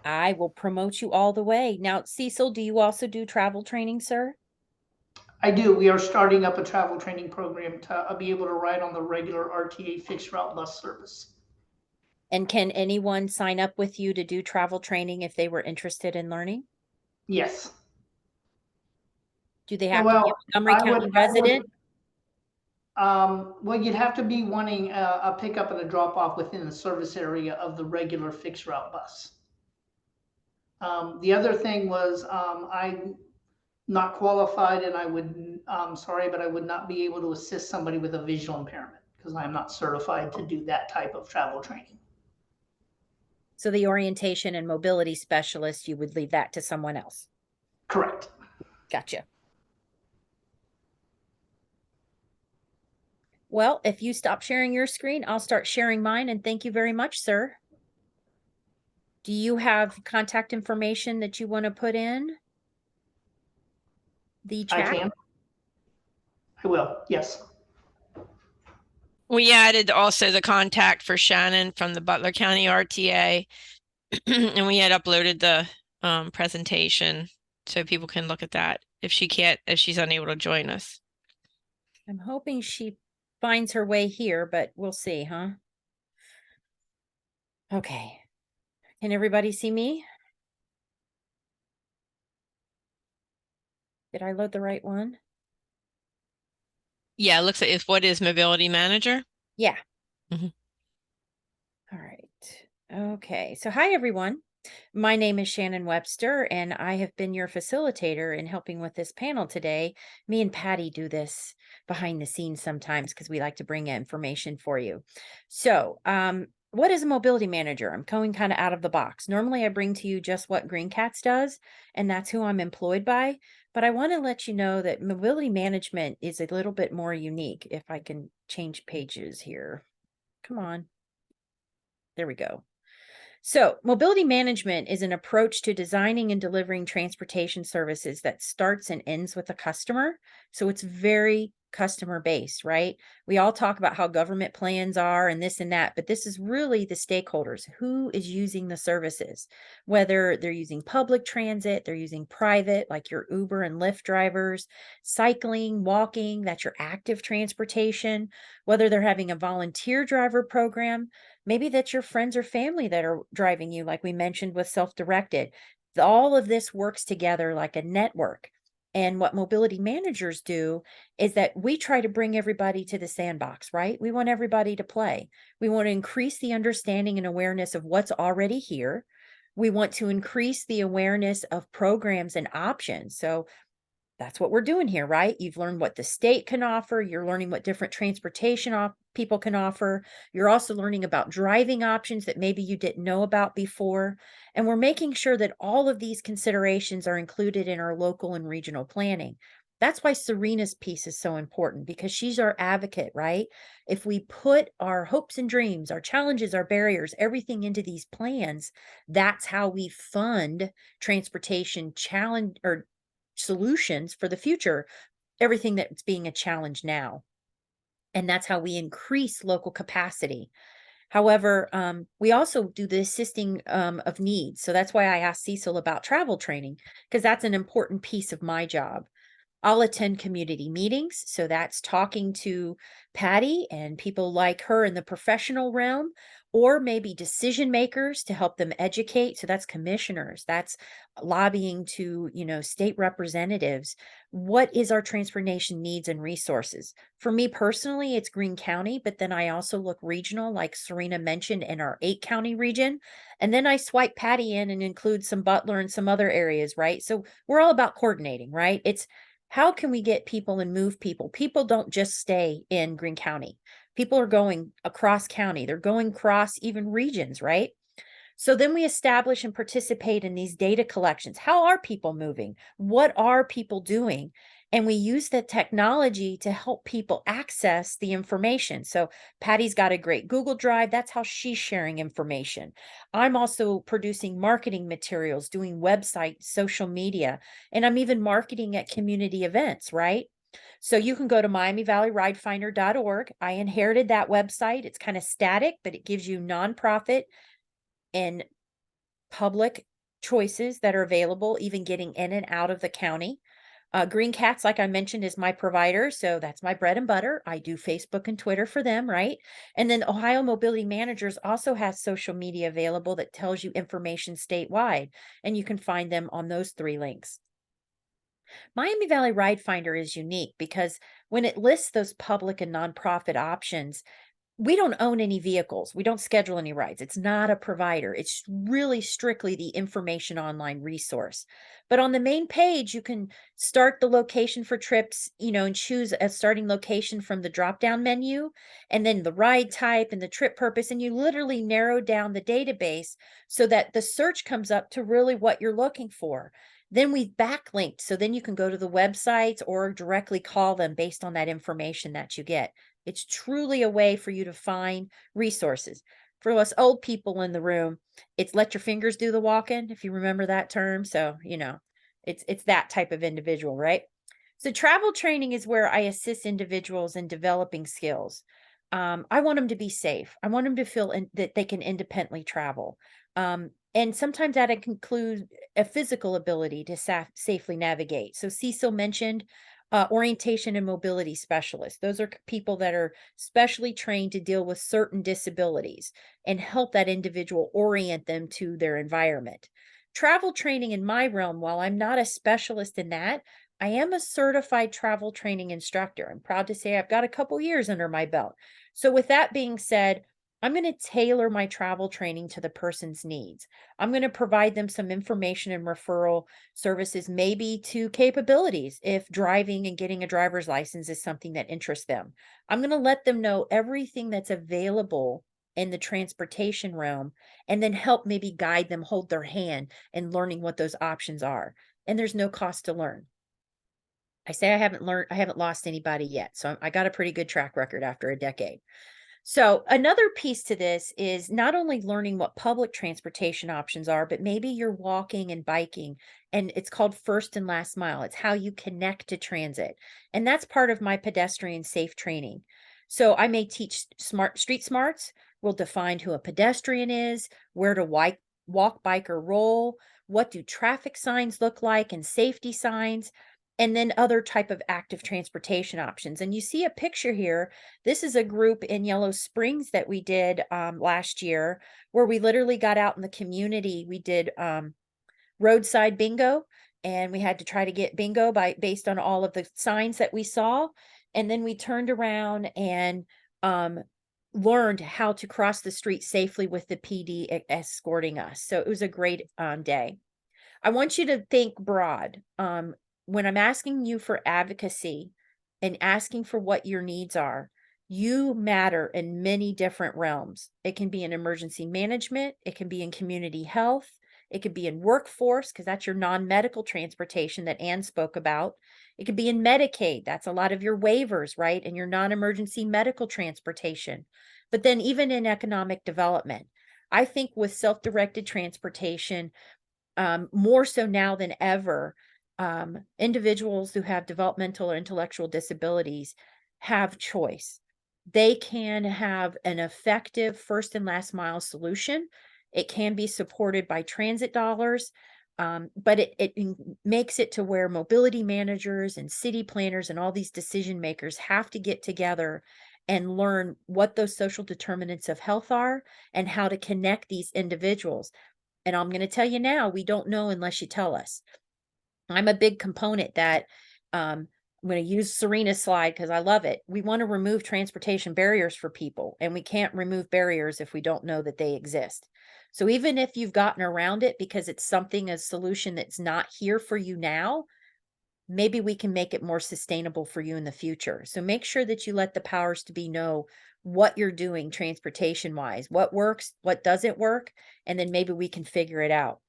I will promote you all the way. Now, Cecil, do you also do travel training, sir? I do. We are starting up a travel training program to be able to ride on the regular RTA fixed route bus service. And can anyone sign up with you to do travel training if they were interested in learning? Yes. Do they have to be a Montgomery County resident? Well, you'd have to be wanting a pickup and a drop off within the service area of the regular fixed route bus. The other thing was I'm not qualified, and I would, sorry, but I would not be able to assist somebody with a visual impairment because I'm not certified to do that type of travel training. So the orientation and mobility specialist, you would leave that to someone else. Correct. Gotcha. Well, if you stop sharing your screen, I'll start sharing mine, and thank you very much, sir. Do you have contact information that you want to put in the I chat? can. I will, yes. We added also the contact for Shannon from the Butler County RTA, and we had uploaded the presentation so people can look at that if she's unable to join us. I'm hoping she finds her way here, but we'll see, huh? Okay. Can everybody see me? Did I load the right one? Yeah, it looks like it's what is mobility manager? Yeah. Mhm. All right. Okay. So hi, everyone. My name is Shannon Webster, and I have been your facilitator in helping with this panel today. Me and Patty do this behind the scenes sometimes because we like to bring information for you. So, what is a mobility manager? I'm going kind of out of the box. Normally, I bring to you just what Green Cats does, and that's who I'm employed by. But I want to let you know that mobility management is a little bit more unique. If I can change pages here. Come on. There we go. So, mobility management is an approach to designing and delivering transportation services that starts and ends with the customer. So, it's very customer based, right? We all talk about how government plans are and this and that, but this is really the stakeholders who is using the services, whether they're using public transit, they're using private, like your Uber and Lyft drivers, cycling, walking, that's your active transportation, whether they're having a volunteer driver program. Maybe that's your friends or family that are driving you, like we mentioned with self-directed. All of this works together like a network. And what mobility managers do is that we try to bring everybody to the sandbox, right? We want everybody to play. We want to increase the understanding and awareness of what's already here. We want to increase the awareness of programs and options. So that's what we're doing here, right? You've learned what the state can offer. You're learning what different transportation people can offer. You're also learning about driving options that maybe you didn't know about before. And we're making sure that all of these considerations are included in our local and regional planning. That's why Serena's piece is so important because she's our advocate, right? If we put our hopes and dreams, our challenges, our barriers, everything into these plans, that's how we fund transportation challenge or solutions for the future, everything that's being a challenge now. And that's how we increase local capacity. However, we also do the assisting of needs. So that's why I asked Cecil about travel training, because that's an important piece of my job. I'll attend community meetings. So that's talking to Patty and people like her in the professional realm, or maybe decision makers to help them educate. So that's commissioners, that's lobbying to, state representatives. What is our transportation needs and resources? For me personally, it's Greene County, but then I also look regional, like Serena mentioned, in our 8-county region. And then I swipe Patty in and include some Butler and some other areas, right? So we're all about coordinating, right? It's how can we get people and move people? People don't just stay in Greene County. People are going across county. They're going across even regions, right? So then we establish and participate in these data collections. How are people moving? What are people doing? And we use the technology to help people access the information. So Patty's got a great Google Drive. That's how she's sharing information. I'm also producing marketing materials, doing websites, social media, and I'm even marketing at community events, right? So you can go to MiamiValleyRideFinder.org. I inherited that website. It's kind of static, but it gives you nonprofit and public choices that are available, even getting in and out of the county. Green Cats, like I mentioned, is my provider. So that's my bread and butter. I do Facebook and Twitter for them, right? And then Ohio Mobility Managers also has social media available that tells you information statewide. And you can find them on those 3 links. Miami Valley Ride Finder is unique because when it lists those public and nonprofit options, we don't own any vehicles. We don't schedule any rides. It's not a provider. It's really strictly the information online resource. But on the main page, you can start the location for trips, and choose a starting location from the drop-down menu, and then the ride type and the trip purpose. And you literally narrow down the database so that the search comes up to really what you're looking for. Then we've backlinked. So then you can go to the websites or directly call them based on that information that you get. It's truly a way for you to find resources. For us old people in the room, it's let your fingers do the walking, if you remember that term. So, it's that type of individual, right? So travel training is where I assist individuals in developing skills. I want them to be safe. I want them to feel that they can independently travel. And sometimes that includes a physical ability to safely navigate. So Cecil mentioned orientation and mobility specialists. Those are people that are specially trained to deal with certain disabilities and help that individual orient them to their environment. Travel training in my realm, while I'm not a specialist in that, I am a certified travel training instructor. I'm proud to say I've got a couple years under my belt. So with that being said, I'm going to tailor my travel training to the person's needs. I'm going to provide them some information and referral services, maybe to capabilities if driving and getting a driver's license is something that interests them. I'm going to let them know everything that's available in the transportation realm and then help maybe guide them, hold their hand in learning what those options are. And there's no cost to learn. I say I haven't lost anybody yet. So I got a pretty good track record after a decade. So another piece to this is not only learning what public transportation options are, but maybe you're walking and biking, and it's called first and last mile. It's how you connect to transit. And that's part of my pedestrian safe training. So I may teach street smarts. We'll define who a pedestrian is, where to walk, bike, or roll. What do traffic signs look like and safety signs? And then other type of active transportation options. And you see a picture here. This is a group in Yellow Springs that we did last year, where we literally got out in the community. We did roadside bingo, and we had to try to get bingo based on all of the signs that we saw. And then we turned around and learned how to cross the street safely with the PD escorting us. So it was a great day. I want you to think broad. When I'm asking you for advocacy and asking for what your needs are, you matter in many different realms. It can be in emergency management, it can be in community health, it could be in workforce, because that's your non-medical transportation that Ann spoke about. It could be in Medicaid, that's a lot of your waivers, right? And your non-emergency medical transportation. But then even in economic development, I think with self-directed transportation, more so now than ever, individuals who have developmental or intellectual disabilities have choice. They can have an effective first and last mile solution. It can be supported by transit dollars, but it makes it to where mobility managers and city planners and all these decision makers have to get together and learn what those social determinants of health are and how to connect these individuals. And I'm going to tell you now, we don't know unless you tell us. I'm a big component that I'm going to use Serena's slide because I love it. We want to remove transportation barriers for people, and we can't remove barriers if we don't know that they exist. So even if you've gotten around it because it's something, a solution that's not here for you now, maybe we can make it more sustainable for you in the future. So make sure that you let the powers to be know what you're doing transportation wise, what works, what doesn't work, and then maybe we can figure it out.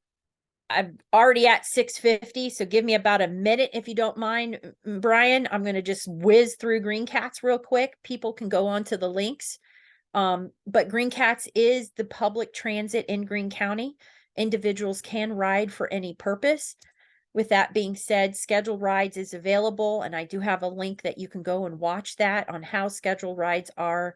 I'm already at 6:50, so give me about a minute if you don't mind, Brian. I'm going to just whiz through Green Cats real quick. People can go on to the links. But Green Cats is the public transit in Greene County. Individuals can ride for any purpose. With that being said, scheduled rides is available, and I do have a link that you can go and watch that on how scheduled rides are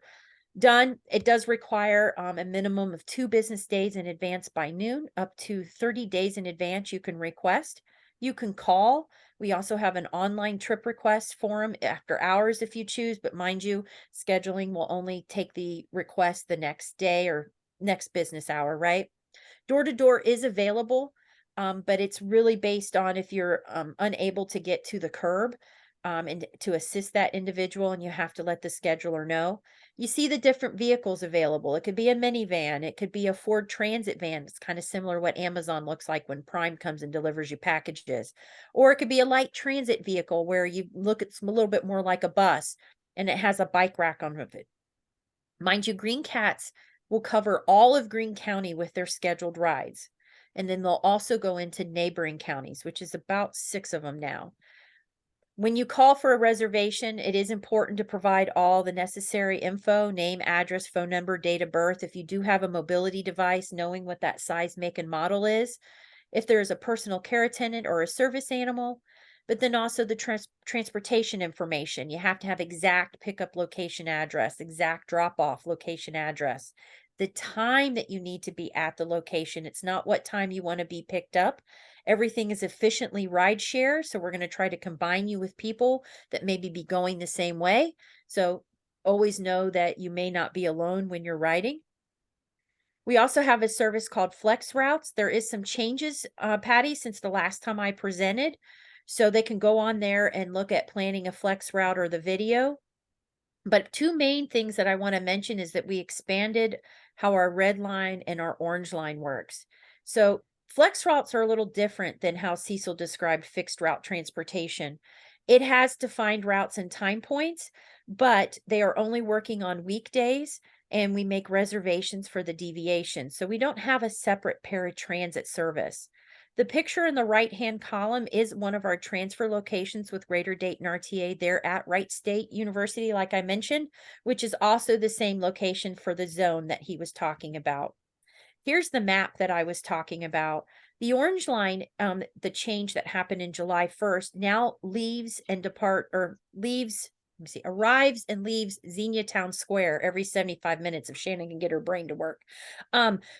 done. It does require a minimum of 2 business days in advance by noon, up to 30 days in advance you can request. You can call. We also have an online trip request form after hours if you choose, but mind you, scheduling will only take the request the next day or next business hour, right? Door to door is available, but it's really based on if you're unable to get to the curb. and to assist that individual, and you have to let the scheduler know. You see the different vehicles available. It could be a minivan. It could be a Ford Transit van. It's kind of similar to what Amazon looks like when Prime comes and delivers you packages. Or it could be a light transit vehicle where you look at a little bit more like a bus and it has a bike rack on it. Mind you, Green Cats will cover all of Greene County with their scheduled rides. And then they'll also go into neighboring counties, which is about 6 of them now. When you call for a reservation, it is important to provide all the necessary info, name, address, phone number, date of birth. If you do have a mobility device, knowing what that size, make, and model is. If there is a personal care attendant or a service animal, but then also the transportation information. You have to have exact pickup location address, exact drop off location address, the time that you need to be at the location. It's not what time you want to be picked up. Everything is efficiently ride share. So we're going to try to combine you with people that maybe be going the same way. So always know that you may not be alone when you're riding. We also have a service called Flex Routes. There is some changes, Patty, since the last time I presented. So they can go on there and look at planning a flex route or the video. But 2 main things that I want to mention is that we expanded how our red line and our orange line works. So flex routes are a little different than how Cecil described fixed route transportation. It has defined routes and time points, but they are only working on weekdays, and we make reservations for the deviation. So we don't have a separate paratransit service. The picture in the right-hand column is one of our transfer locations with Greater Dayton RTA. They're at Wright State University, like I mentioned, which is also the same location for the zone that he was talking about. Here's the map that I was talking about. The orange line, the change that happened in July 1st, now arrives and leaves Xenia Town Square every 75 minutes if Shannon can get her brain to work.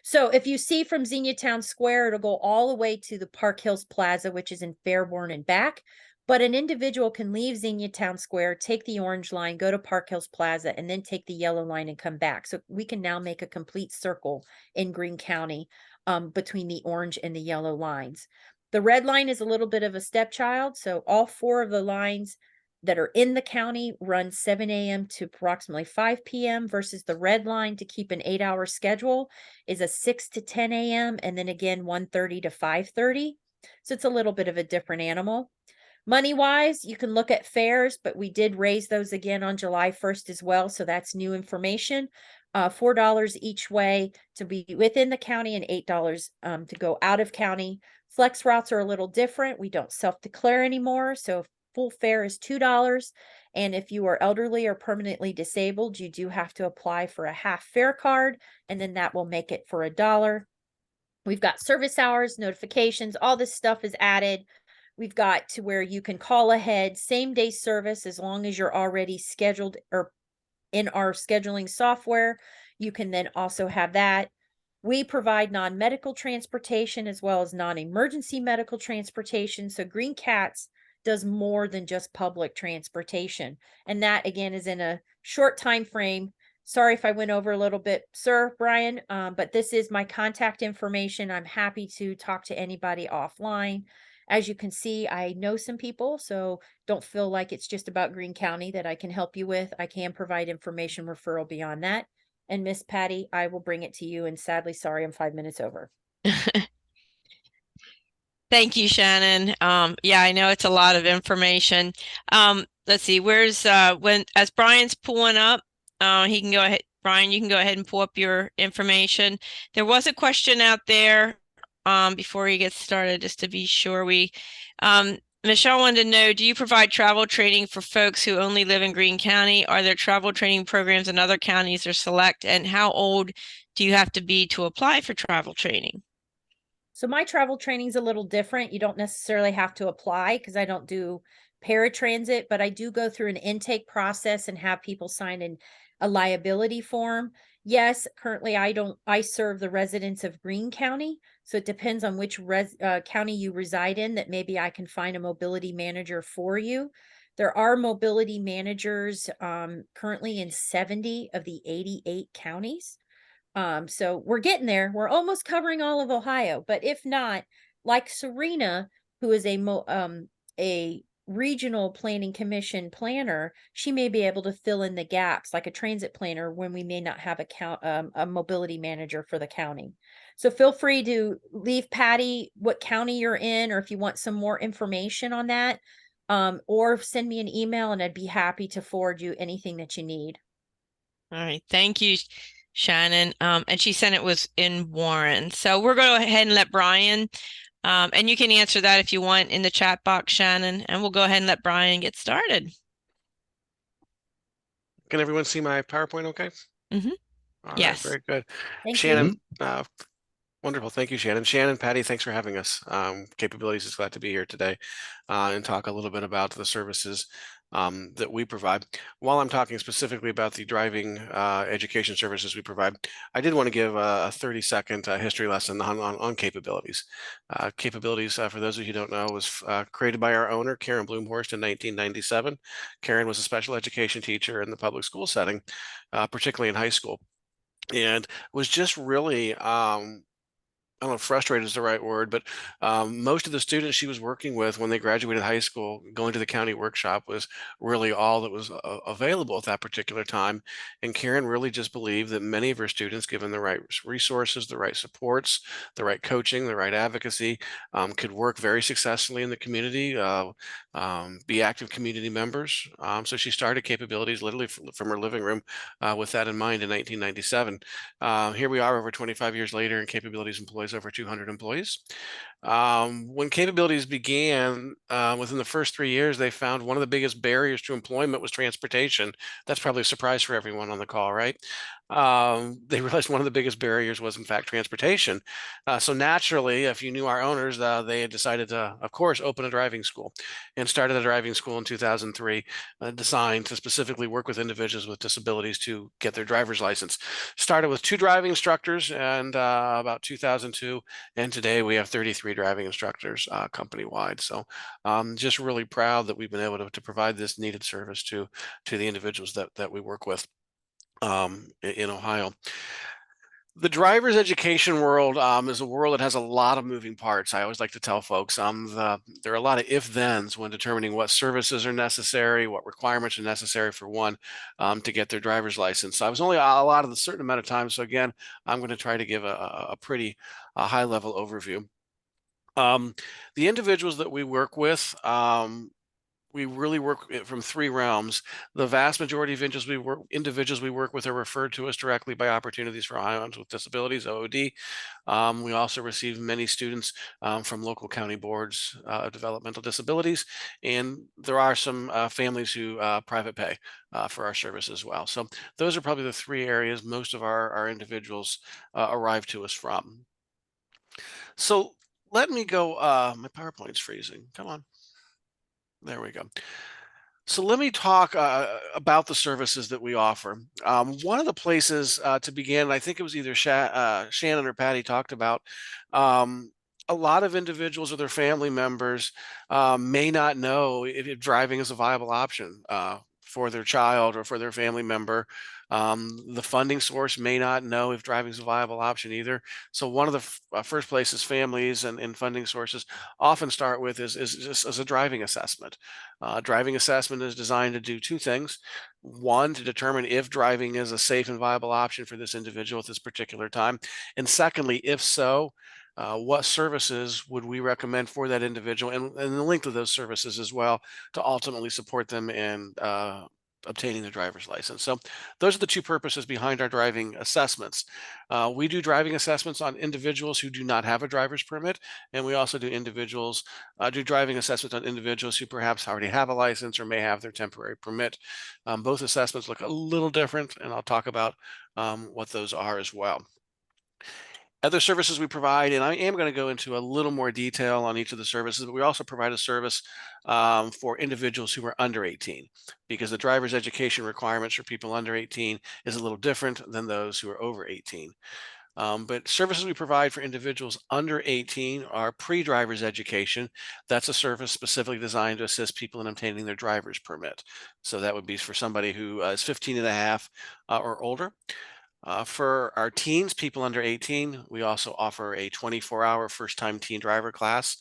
So if you see from Xenia Town Square, it'll go all the way to the Park Hills Plaza, which is in Fairborn and back. But an individual can leave Xenia Town Square, take the orange line, go to Park Hills Plaza, and then take the yellow line and come back. So we can now make a complete circle in Greene County between the orange and the yellow lines. The red line is a little bit of a stepchild. So all 4 of the lines that are in the county run 7 a.m. to approximately 5 p.m. versus the red line to keep an 8-hour schedule is a 6 to 10 a.m. and then again 1:30 to 5:30. So it's a little bit of a different animal. Money wise, you can look at fares, but we did raise those again on July 1st as well. So that's new information. $4 each way to be within the county and $8 to go out of county. Flex routes are a little different. We don't self-declare anymore. So full fare is $2. And if you are elderly or permanently disabled, you do have to apply for a half fare card, and then that will make it for $1. We've got service hours, notifications, all this stuff is added. We've got to where you can call ahead, same day service, as long as you're already scheduled or in our scheduling software. You can then also have that. We provide non-medical transportation as well as non-emergency medical transportation. So Green Cats does more than just public transportation. And that again is in a short time frame. Sorry if I went over a little bit, sir, Brian, but this is my contact information. I'm happy to talk to anybody offline. As you can see, I know some people, so don't feel like it's just about Greene County that I can help you with. I can provide information referral beyond that. And Miss Patty, I will bring it to you. And sadly, sorry, I'm 5 minutes over. Thank you, Shannon. Yeah, I know it's a lot of information. Let's see, where's as Brian's pulling up, he can go ahead. Brian, you can go ahead and pull up your information. There was a question out there before he gets started, just to be sure. Michelle wanted to know, do you provide travel training for folks who only live in Greene County? Are there travel training programs in other counties or select? And how old do you have to be to apply for travel training? So my travel training is a little different. You don't necessarily have to apply because I don't do paratransit, but I do go through an intake process and have people sign in a liability form. Yes, currently I serve the residents of Greene County. So it depends on which county you reside in that maybe I can find a mobility manager for you. There are mobility managers currently in 70 of the 88 counties. So we're getting there. We're almost covering all of Ohio, but if not, like Serena, who is a regional planning commission planner, she may be able to fill in the gaps like a transit planner when we may not have a mobility manager for the county. So feel free to leave Patty what county you're in, or if you want some more information on that, or send me an email and I'd be happy to forward you anything that you need. All right. Thank you, Shannon. And she said it was in Warren. So we're going to go ahead and let Brian, and you can answer that if you want in the chat box, Shannon, and we'll go ahead and let Brian get started. Can everyone see my PowerPoint okay? Mm-hmm. All right, Yes. very good. Thank Shannon, you. wonderful. Thank you, Shannon. Shannon, Patty, thanks for having us. Capabilities is glad to be here today and talk a little bit about the services that we provide. While I'm talking specifically about the driving education services we provide, I did want to give a 30-second history lesson on capabilities. Capabilities, for those of you who don't know, was created by our owner, Karen Bloomhorst, in 1997. Karen was a special education teacher in the public school setting, particularly in high school, and was just really I don't know if frustrated is the right word, but most of the students she was working with when they graduated high school, going to the county workshop was really all that was available at that particular time. And Karen really just believed that many of her students, given the right resources, the right supports, the right coaching, the right advocacy, could work very successfully in the community, be active community members. So she started Capabilities literally from her living room with that in mind in 1997. Here we are over 25 years later, and Capabilities employs over 200 employees. When Capabilities began, within the first 3 years, they found one of the biggest barriers to employment was transportation. That's probably a surprise for everyone on the call, right? They realized one of the biggest barriers was, in fact, transportation. So naturally, if you knew our owners, they had decided to, of course, open a driving school and started a driving school in 2003, designed to specifically work with individuals with disabilities to get their driver's license. Started with 2 driving instructors and about 2002, and today we have 33 driving instructors company-wide. So just really proud that we've been able to provide this needed service to the individuals that we work with in Ohio. The driver's education world is a world that has a lot of moving parts. I always like to tell folks there are a lot of if-thens when determining what services are necessary, what requirements are necessary for one to get their driver's license. So I was only allotted a certain amount of time. So again, I'm going to try to give a pretty high-level overview. The individuals that we work with, we really work from 3 realms. The vast majority of individuals we work with are referred to us directly by Opportunities for Ohioans with Disabilities, OOD. We also receive many students from local county boards of developmental disabilities, and there are some families who private pay for our service as well. So those are probably the 3 areas most of our individuals arrive to us from. So let me go, my PowerPoint's freezing, come on. There we go. So let me talk about the services that we offer. One of the places to begin, I think it was either Shannon or Patty talked about, a lot of individuals or their family members may not know if driving is a viable option for their child or for their family member. The funding source may not know if driving is a viable option either. So one of the first places families and funding sources often start with is just as a driving assessment. Driving assessment is designed to do 2 things. One, to determine if driving is a safe and viable option for this individual at this particular time. And secondly, if so, what services would we recommend for that individual and the length of those services as well to ultimately support them in obtaining the driver's license. So those are the 2 purposes behind our driving assessments. We do driving assessments on individuals who do not have a driver's permit, and we also do driving assessments on individuals who perhaps already have a license or may have their temporary permit. Both assessments look a little different, and I'll talk about what those are as well. Other services we provide, and I am going to go into a little more detail on each of the services, but we also provide a service for individuals who are under 18, because the driver's education requirements for people under 18 is a little different than those who are over 18. But services we provide for individuals under 18 are pre-driver's education. That's a service specifically designed to assist people in obtaining their driver's permit. So that would be for somebody who is 15 and a half or older. For our teens, people under 18, we also offer a 24-hour first-time teen driver class,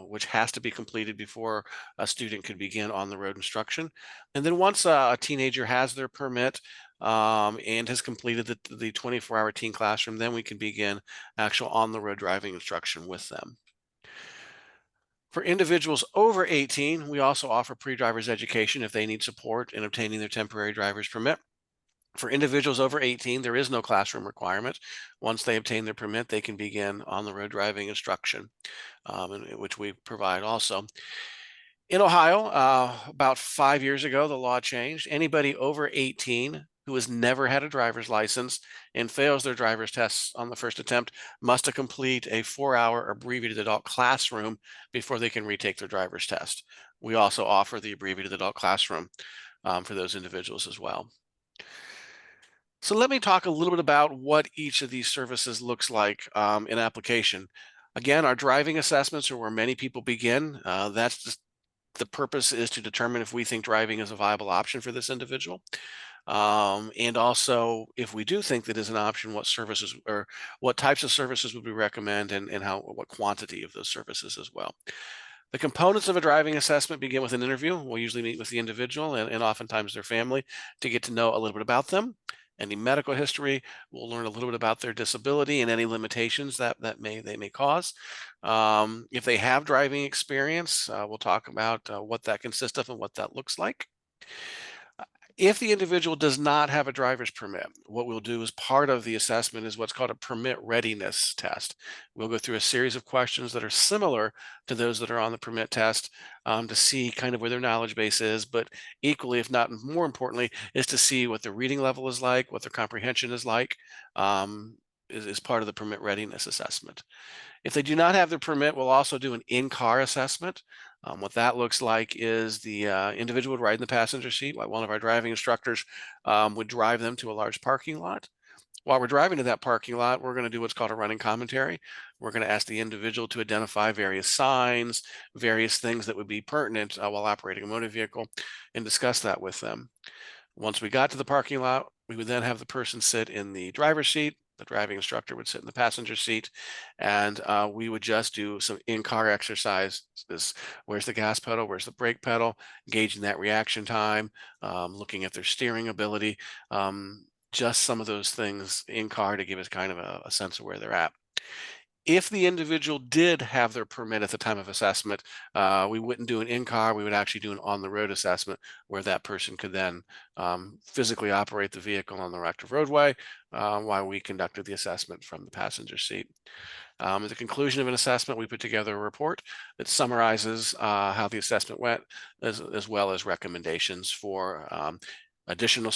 which has to be completed before a student could begin on-the-road instruction. And then once a teenager has their permit and has completed the 24-hour teen classroom, then we can begin actual on-the-road driving instruction with them. For individuals over 18, we also offer pre-driver's education if they need support in obtaining their temporary driver's permit. For individuals over 18, there is no classroom requirement. Once they obtain their permit, they can begin on-the-road driving instruction, which we provide also. In Ohio, about 5 years ago, the law changed. Anybody over 18 who has never had a driver's license and fails their driver's tests on the first attempt must complete a 4-hour abbreviated adult classroom before they can retake their driver's test. We also offer the abbreviated adult classroom for those individuals as well. So let me talk a little bit about what each of these services looks like in application. Again, our driving assessments are where many people begin. That's just the purpose is to determine if we think driving is a viable option for this individual. And also, if we do think that is an option, what services or what types of services would we recommend and what quantity of those services as well. The components of a driving assessment begin with an interview. We'll usually meet with the individual and oftentimes their family to get to know a little bit about them. Any medical history, we'll learn a little bit about their disability and any limitations that they may cause. If they have driving experience, we'll talk about what that consists of and what that looks like. If the individual does not have a driver's permit, what we'll do as part of the assessment is what's called a permit readiness test. We'll go through a series of questions that are similar to those that are on the permit test to see kind of where their knowledge base is, but equally, if not more importantly, is to see what their reading level is like, what their comprehension is like, is part of the permit readiness assessment. If they do not have their permit, we'll also do an in-car assessment. What that looks like is the individual would ride in the passenger seat while one of our driving instructors would drive them to a large parking lot. While we're driving to that parking lot, we're going to do what's called a running commentary. We're going to ask the individual to identify various signs, various things that would be pertinent while operating a motor vehicle, and discuss that with them. Once we got to the parking lot, we would then have the person sit in the driver's seat. The driving instructor would sit in the passenger seat, and we would just do some in-car exercises. Where's the gas pedal? Where's the brake pedal? Gauging that reaction time, looking at their steering ability, just some of those things in car to give us kind of a sense of where they're at. If the individual did have their permit at the time of assessment, we wouldn't do an in-car, we would actually do an on-the-road assessment where that person could then physically operate the vehicle on the active roadway while we conducted the assessment from the passenger seat. At the conclusion of an assessment, we put together a report that summarizes how the assessment went, as well as recommendations for additional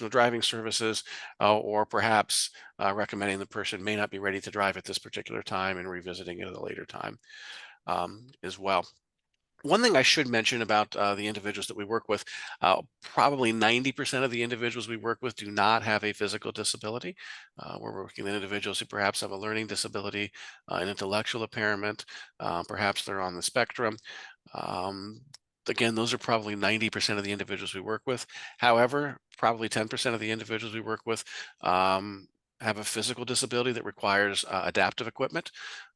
driving services, or perhaps recommending the person may not be ready to drive at this particular time and revisiting it at a later time as well. One thing I should mention about the individuals that we work with, probably 90% of the individuals we work with do not have a physical disability. We're working with individuals who perhaps have a learning disability, an intellectual impairment, perhaps they're on the spectrum. Again, those are probably 90% of the individuals we work with. However, probably 10% of the individuals we work with have a physical disability that requires adaptive equipment.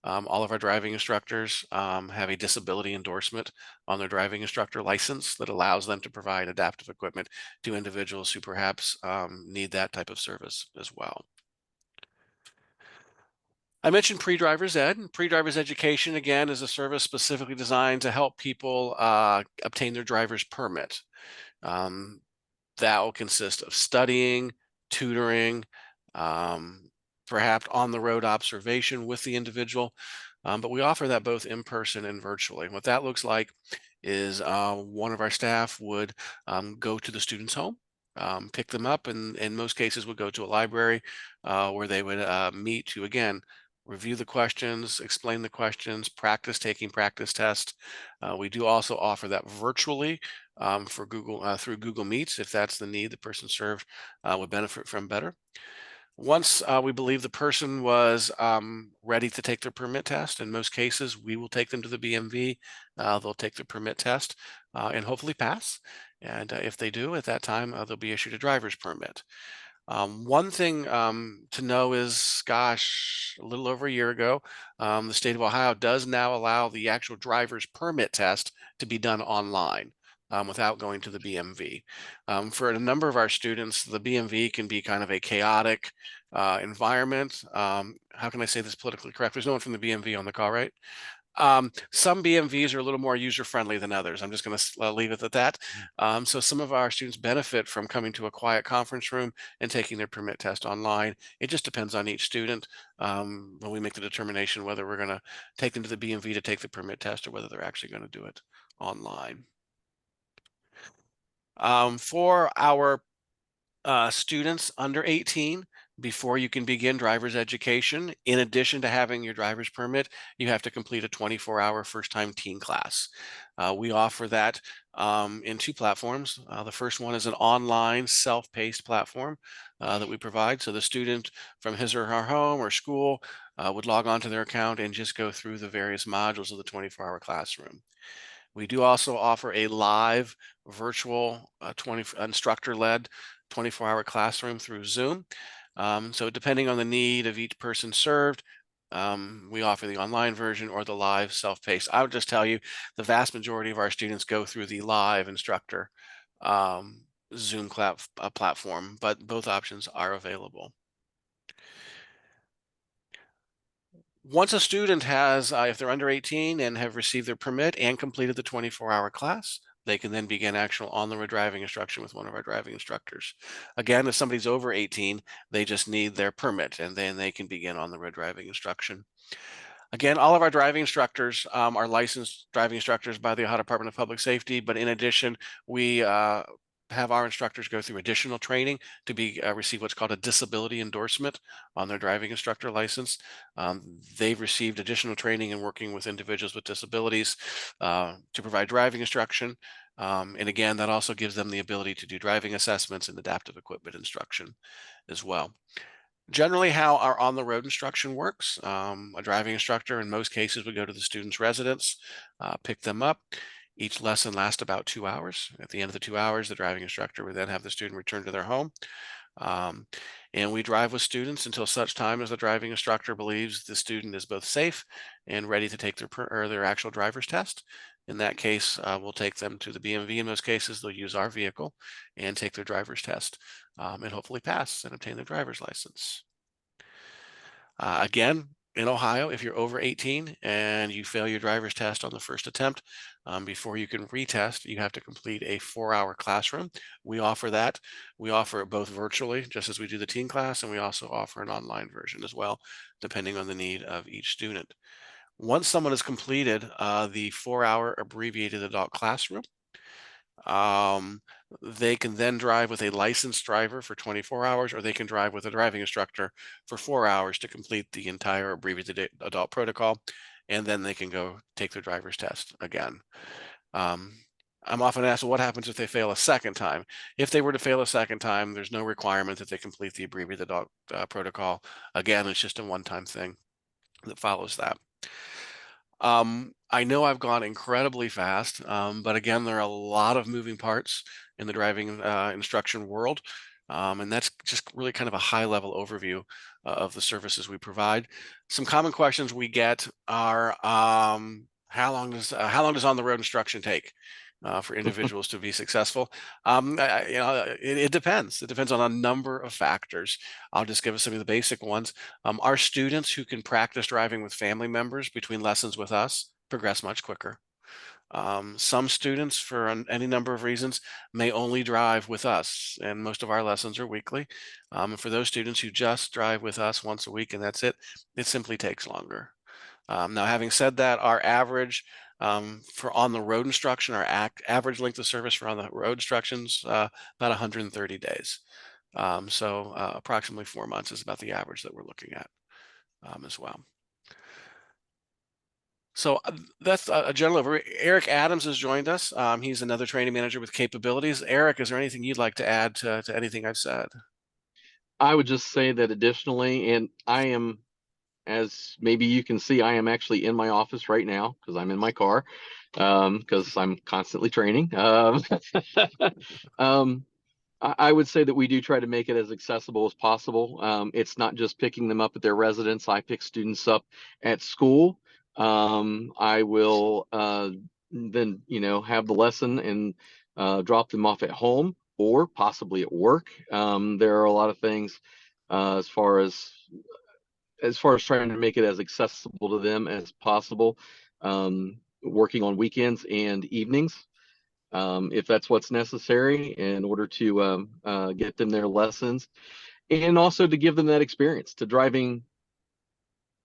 All of our driving instructors have a disability endorsement on their driving instructor license that allows them to provide adaptive equipment to individuals who perhaps need that type of service as well. I mentioned pre-driver's ed. Pre-driver's education, again, is a service specifically designed to help people obtain their driver's permit. That will consist of studying, tutoring, perhaps on-the-road observation with the individual, but we offer that both in person and virtually. What that looks like is one of our staff would go to the student's home, pick them up, and in most cases would go to a library where they would meet to, again, review the questions, explain the questions, practice taking practice tests. We do also offer that virtually for through Google Meets, if that's the need the person served would benefit from better. Once we believe the person was ready to take their permit test, in most cases, we will take them to the BMV. They'll take their permit test and hopefully pass. And if they do, at that time, they'll be issued a driver's permit. One thing to know is, gosh, a little over a year ago, the state of Ohio does now allow the actual driver's permit test to be done online without going to the BMV. For a number of our students, the BMV can be kind of a chaotic environment. How can I say this politically correct? There's no one from the BMV on the call, right? Some BMVs are a little more user-friendly than others. I'm just going to leave it at that. So some of our students benefit from coming to a quiet conference room and taking their permit test online. It just depends on each student when we make the determination whether we're going to take them to the BMV to take the permit test or whether they're actually going to do it online. For our students under 18, before you can begin driver's education, in addition to having your driver's permit, you have to complete a 24-hour first-time teen class. We offer that in two platforms. The first one is an online self-paced platform that we provide. So the student from his or her home or school would log on to their account and just go through the various modules of the 24-hour classroom. We do also offer a live virtual instructor-led 24-hour classroom through Zoom. So depending on the need of each person served, we offer the online version or the live self-paced. I would just tell you the vast majority of our students go through the live instructor Zoom platform, but both options are available. Once a student has, if they're under 18 and have received their permit and completed the 24-hour class, they can then begin actual on-the-road driving instruction with one of our driving instructors. Again, if somebody's over 18, they just need their permit and then they can begin on-the-road driving instruction. Again, all of our driving instructors are licensed driving instructors by the Ohio Department of Public Safety, but in addition, we have our instructors go through additional training to receive what's called a disability endorsement on their driving instructor license. They've received additional training in working with individuals with disabilities to provide driving instruction. And again, that also gives them the ability to do driving assessments and adaptive equipment instruction as well. Generally, how our on-the-road instruction works, a driving instructor in most cases would go to the student's residence, pick them up. Each lesson lasts about 2 hours. At the end of the 2 hours, the driving instructor would then have the student return to their home. And we drive with students until such time as the driving instructor believes the student is both safe and ready to take their actual driver's test. In that case, we'll take them to the BMV. In most cases, they'll use our vehicle and take their driver's test and hopefully pass and obtain their driver's license. Again, in Ohio, if you're over 18 and you fail your driver's test on the first attempt, before you can retest, you have to complete a 4-hour classroom. We offer that. We offer it both virtually, just as we do the teen class, and we also offer an online version as well, depending on the need of each student. Once someone has completed the 4-hour abbreviated adult classroom, they can then drive with a licensed driver for 24 hours, or they can drive with a driving instructor for 4 hours to complete the entire abbreviated adult protocol, and then they can go take their driver's test again. I'm often asked, well, what happens if they fail a second time? If they were to fail a second time, there's no requirement that they complete the abbreviated adult protocol. Again, it's just a one-time thing that follows that. I know I've gone incredibly fast, but again, there are a lot of moving parts in the driving instruction world. And that's just really kind of a high level overview of the services we provide. Some common questions we get are, how long does on the road instruction take for individuals to be successful? It depends. It depends on a number of factors. I'll just give us some of the basic ones. Our students who can practice driving with family members between lessons with us progress much quicker. Some students, for any number of reasons, may only drive with us, and most of our lessons are weekly. For those students who just drive with us once a week and that's it, it simply takes longer. Now, having said that, our average for on-the-road instruction, our average length of service for on-the-road instructions, about 130 days. So approximately 4 months is about the average that we're looking at as well. So that's a general overview. Eric Adams has joined us. He's another training manager with Capabilities. Eric, is there anything you'd like to add to anything I've said? I would just say that additionally, and I am, as maybe you can see, I am actually in my office right now because I'm in my car because I'm constantly training. I would say that we do try to make it as accessible as possible. It's not just picking them up at their residence. I pick students up at school. I will then, have the lesson and drop them off at home or possibly at work. There are a lot of things as far as trying to make it as accessible to them as possible. Working on weekends and evenings, if that's what's necessary in order to get them their lessons, and also to give them that experience to driving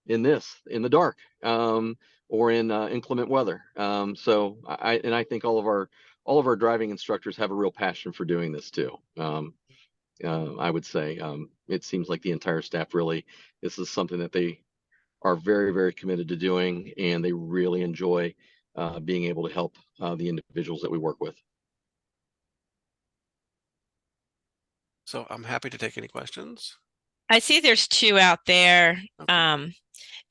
in the dark, or in inclement weather. So I think all of our driving instructors have a real passion for doing this too. I would say it seems like the entire staff really, this is something that they are very, very committed to doing, and they really enjoy being able to help the individuals that we work with. So I'm happy to take any questions. I see there's two out there. Okay.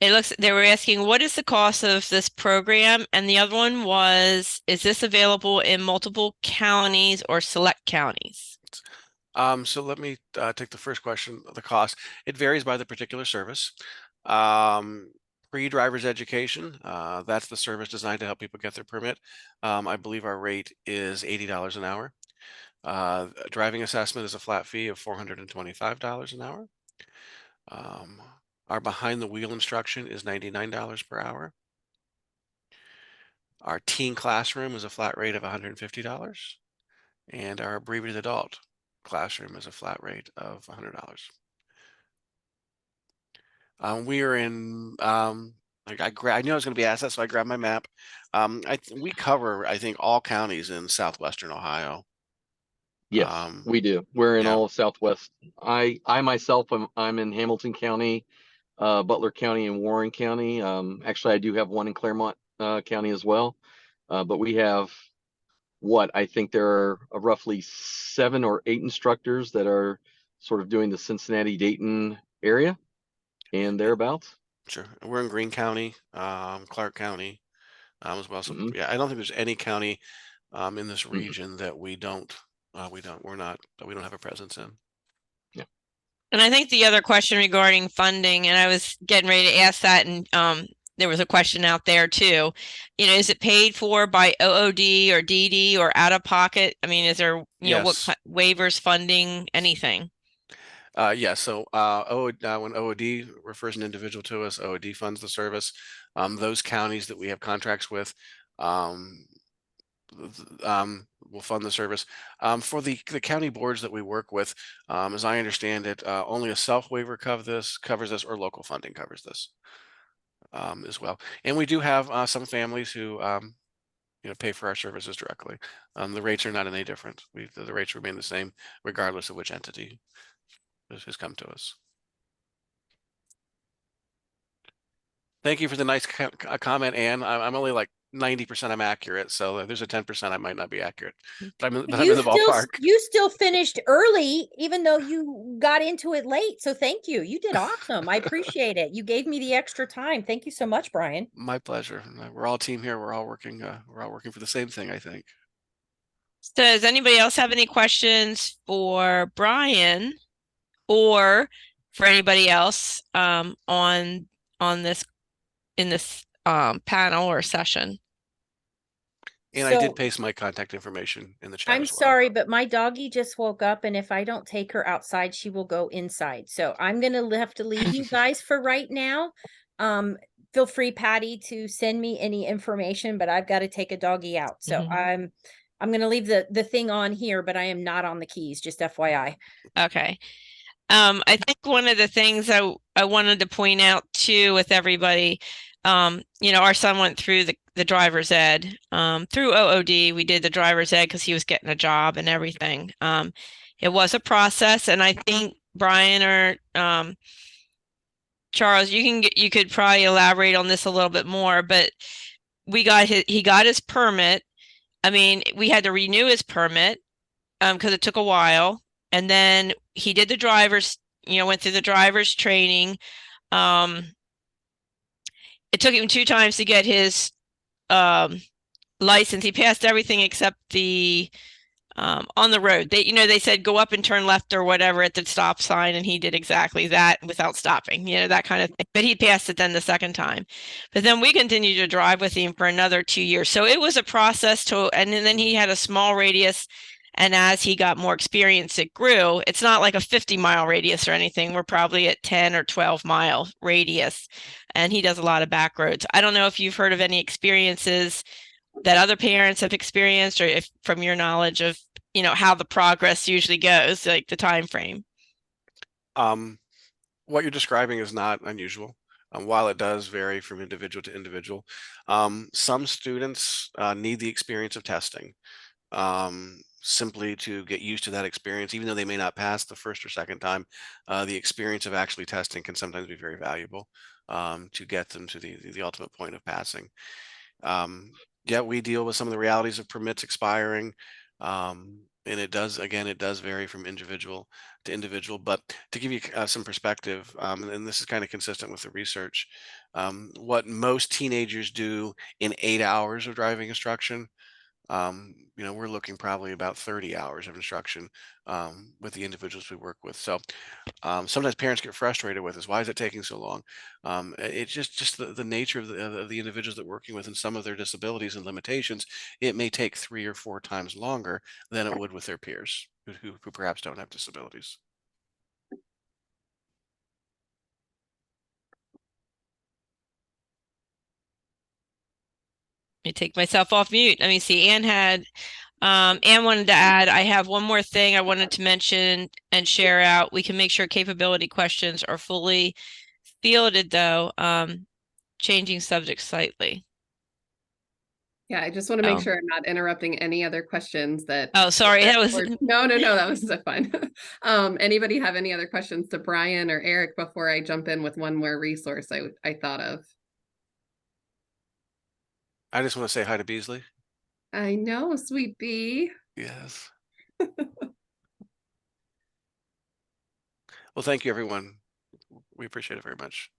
They were asking, what is the cost of this program? And the other one was, is this available in multiple counties or select counties? So let me take the first question, the cost. It varies by the particular service. Pre-driver's education, that's the service designed to help people get their permit. I believe our rate is $80 an hour. Driving assessment is a flat fee of $425 an hour. Our behind the wheel instruction is $99 per hour. Our teen classroom is a flat rate of $150. And our abbreviated adult classroom is a flat rate of $100. We are in, I knew I was going to be asked that, so I grabbed my map. We cover, I think, all counties in southwestern Ohio. Yes, we do. We're in yeah. all of Southwest. I myself, I'm in Hamilton County, Butler County, and Warren County. Actually, I do have one in Claremont County as well. But we have I think there are roughly 7 or 8 instructors that are sort of doing the Cincinnati, Dayton area and thereabouts. Sure. We're in Greene County, Clark County, as well. So yeah, I don't think there's any county in this region that we don't have a presence in. Yeah. And I think the other question regarding funding, and I was getting ready to ask that, and there was a question out there too. Is it paid for by OOD or DD or out of pocket? I mean, is there, Yes. what waivers, funding, anything? Yeah, so when OOD refers an individual to us, OOD funds the service. Those counties that we have contracts with will fund the service. For the county boards that we work with, as I understand it, only a self waiver covers this, or local funding covers this as well. And we do have some families who pay for our services directly. The rates are not any different. The rates remain the same regardless of which entity has come to us. Thank you for the nice comment, Anne. I'm only like 90% I'm accurate, so there's a 10% I might not be accurate, but I'm in the ballpark. You still finished early, even though you got into it late. So thank you. You did awesome. I appreciate it. You gave me the extra time. Thank you so much, Brian. My pleasure. We're all a team here. We're all working for the same thing, I think. So does anybody else have any questions for Brian or for anybody else on this in this panel or session? And I did paste my contact information in the chat. I'm sorry, but my doggy just woke up, and if I don't take her outside, she will go inside. So I'm going to have to leave you guys for right now. Feel free, Patty, to send me any information, but I've got to take a doggy out. So I'm going to leave the thing on here, but I am not on the keys, just FYI. Okay. I think one of the things I wanted to point out too with everybody, our son went through the driver's ed through OOD. We did the driver's ed because he was getting a job and everything. It was a process, and I think Brian or Charles, you could probably elaborate on this a little bit more. But he got his permit. I mean, we had to renew his permit because it took a while. And then he did the driver's, went through the driver's training. It took him 2 times to get his license. He passed everything except the on the road. They said go up and turn left or whatever at the stop sign, and he did exactly that without stopping, that kind of thing. But he passed it then the second time. But then we continued to drive with him for another 2 years. So it was a process and then he had a small radius. And as he got more experience, it grew. It's not like a 50-mile radius or anything. We're probably at 10 or 12-mile radius. And he does a lot of back roads. I don't know if you've heard of any experiences that other parents have experienced, or if from your knowledge of how the progress usually goes, like the time frame. What you're describing is not unusual, while it does vary from individual to individual. Some students need the experience of testing, simply to get used to that experience. Even though they may not pass the first or second time, the experience of actually testing can sometimes be very valuable, to get them to the ultimate point of passing. Yeah, we deal with some of the realities of permits expiring. And it does vary from individual to individual. But to give you some perspective, and this is kind of consistent with the research, what most teenagers do in 8 hours of driving instruction, we're looking probably about 30 hours of instruction, with the individuals we work with. So sometimes parents get frustrated with us. Why is it taking so long? It's just the nature of the individuals that we're working with, and some of their disabilities and limitations. It may take 3 or 4 times longer than it would with their peers who perhaps don't have disabilities. Let me take myself off mute. Let me see. Anne wanted to add, I have one more thing I wanted to mention and share out. We can make sure capability questions are fully fielded, though. Changing subject slightly. Yeah, I just want to make sure I'm not interrupting any other questions that. Oh, sorry. That was No, that was fine. Anybody have any other questions to Brian or Eric before I jump in with one more resource I thought of? I just want to say hi to Beasley. I know, sweet bee. Yes. Well, thank you, everyone. We appreciate it very much.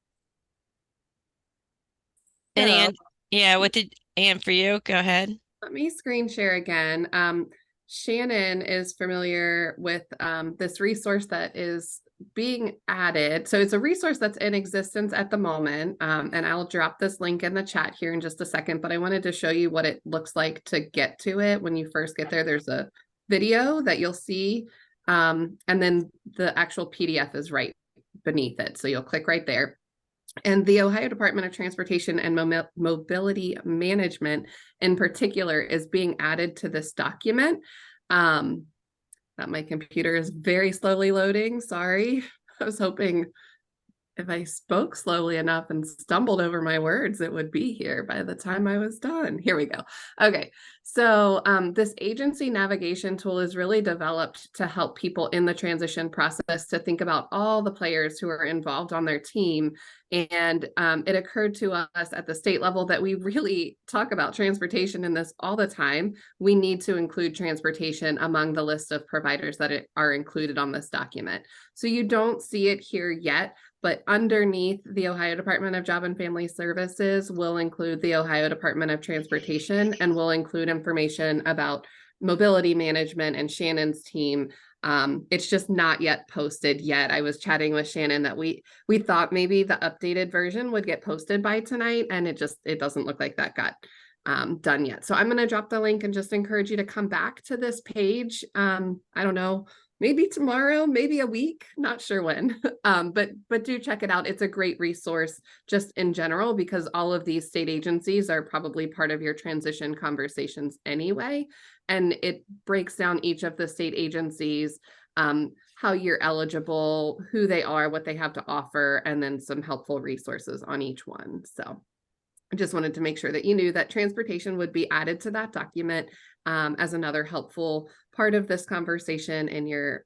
And Anne, yeah, what did Anne for you? Go ahead. Let me screen share again. Shannon is familiar with this resource that is being added. So it's a resource that's in existence at the moment. And I'll drop this link in the chat here in just a second, but I wanted to show you what it looks like to get to it. When you first get there, there's a video that you'll see. And then the actual PDF is right beneath it. So you'll click right there. And the Ohio Department of Transportation and Mobility Management in particular is being added to this document. That my computer is very slowly loading. Sorry. I was hoping if I spoke slowly enough and stumbled over my words, it would be here by the time I was done. Here we go. Okay. So this agency navigation tool is really developed to help people in the transition process to think about all the players who are involved on their team. And it occurred to us at the state level that we really talk about transportation in this all the time. We need to include transportation among the list of providers that are included on this document. So you don't see it here yet, but underneath the Ohio Department of Job and Family Services will include the Ohio Department of Transportation, and will include information about mobility management and Shannon's team. It's just not yet posted yet. I was chatting with Shannon that we thought maybe the updated version would get posted by tonight, and it doesn't look like that got done yet. So I'm going to drop the link and just encourage you to come back to this page. I don't know, maybe tomorrow, maybe a week, not sure when, but do check it out. It's a great resource just in general, because all of these state agencies are probably part of your transition conversations anyway. And it breaks down each of the state agencies, how you're eligible, who they are, what they have to offer, and then some helpful resources on each one. So I just wanted to make sure that you knew that transportation would be added to that document as another helpful part of this conversation in your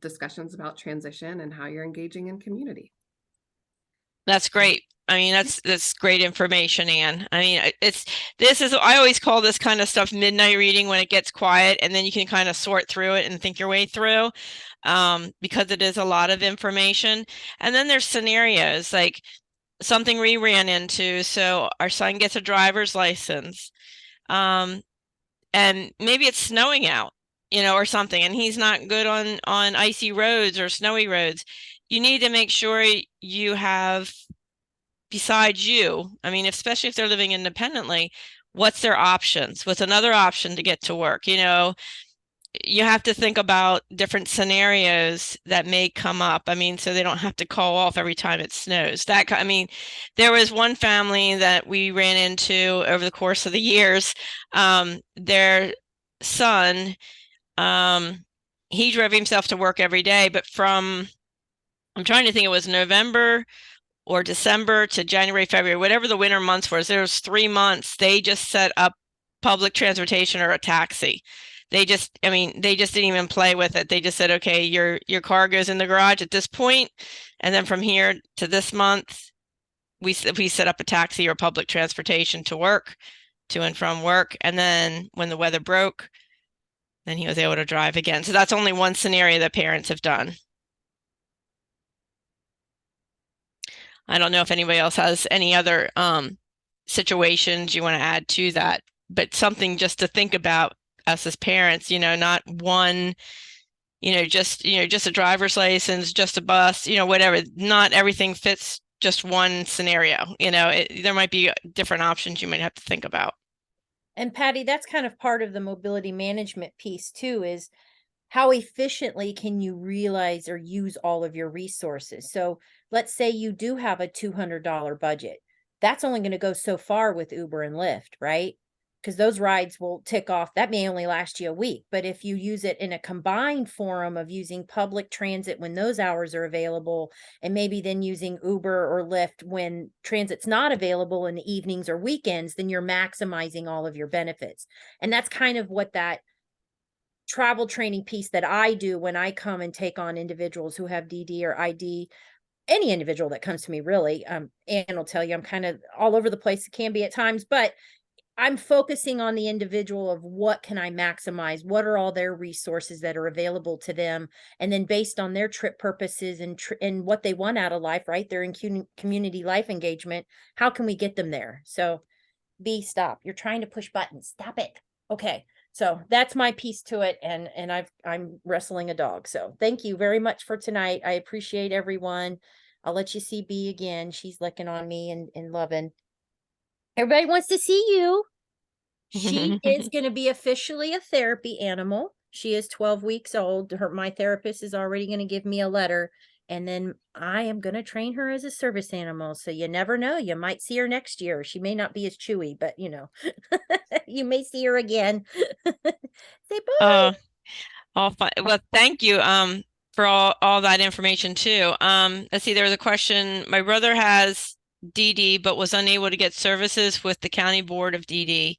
discussions about transition and how you're engaging in community. That's great. I mean, that's great information, Anne. I mean, I always call this kind of stuff midnight reading, when it gets quiet and then you can kind of sort through it and think your way through, because it is a lot of information. And then there's scenarios like something we ran into. So our son gets a driver's license. And and maybe it's snowing out, or something, and he's not good on icy roads or snowy roads. You need to make sure you have, besides you, I mean, especially if they're living independently, what's their options? What's another option to get to work? You have to think about different scenarios that may come up. I mean, so they don't have to call off every time it snows. I mean, there was one family that we ran into over the course of the years. Their son, he drove himself to work every day, but I'm trying to think, it was November or December to January, February, whatever the winter months was, there was 3 months, they just set up public transportation or a taxi. They just didn't even play with it. They just said, okay, your car goes in the garage at this point, and then from here to this month, we set up a taxi or public transportation to work, to and from work. And then when the weather broke, then he was able to drive again. So that's only one scenario that parents have done. I don't know if anybody else has any other situations you want to add to that, but something just to think about us as parents, not one, just a driver's license, just a bus, whatever. Not everything fits just one scenario. There might be different options you might have to think about. And Patty, that's kind of part of the mobility management piece too, is how efficiently can you realize or use all of your resources? So let's say you do have a $200 budget. That's only going to go so far with Uber and Lyft, right? Because those rides will tick off. That may only last you a week. But if you use it in a combined forum of using public transit when those hours are available, and maybe then using Uber or Lyft when transit's not available in the evenings or weekends, then you're maximizing all of your benefits. And that's kind of what that travel training piece that I do when I come and take on individuals who have DD or ID, any individual that comes to me, really. Ann will tell you I'm kind of all over the place. It can be at times, but I'm focusing on the individual of what can I maximize? What are all their resources that are available to them? And then based on their trip purposes and what they want out of life, right? They're in community life engagement. How can we get them there? So stop. You're trying to push buttons. Stop it. Okay. So that's my piece to it. And I'm wrestling a dog. So thank you very much for tonight. I appreciate everyone. I'll let you see B again. She's licking on me and loving. Everybody wants to see you. She is going to be officially a therapy animal. She is 12 weeks old. My therapist is already going to give me a letter, and then I am going to train her as a service animal. So you never know. You might see her next year. She may not be as chewy, but you may see her again. Say bye. All fine. Well, thank you for all that information too. Let's see, there was a question. My brother has DD but was unable to get services with the County Board of DD.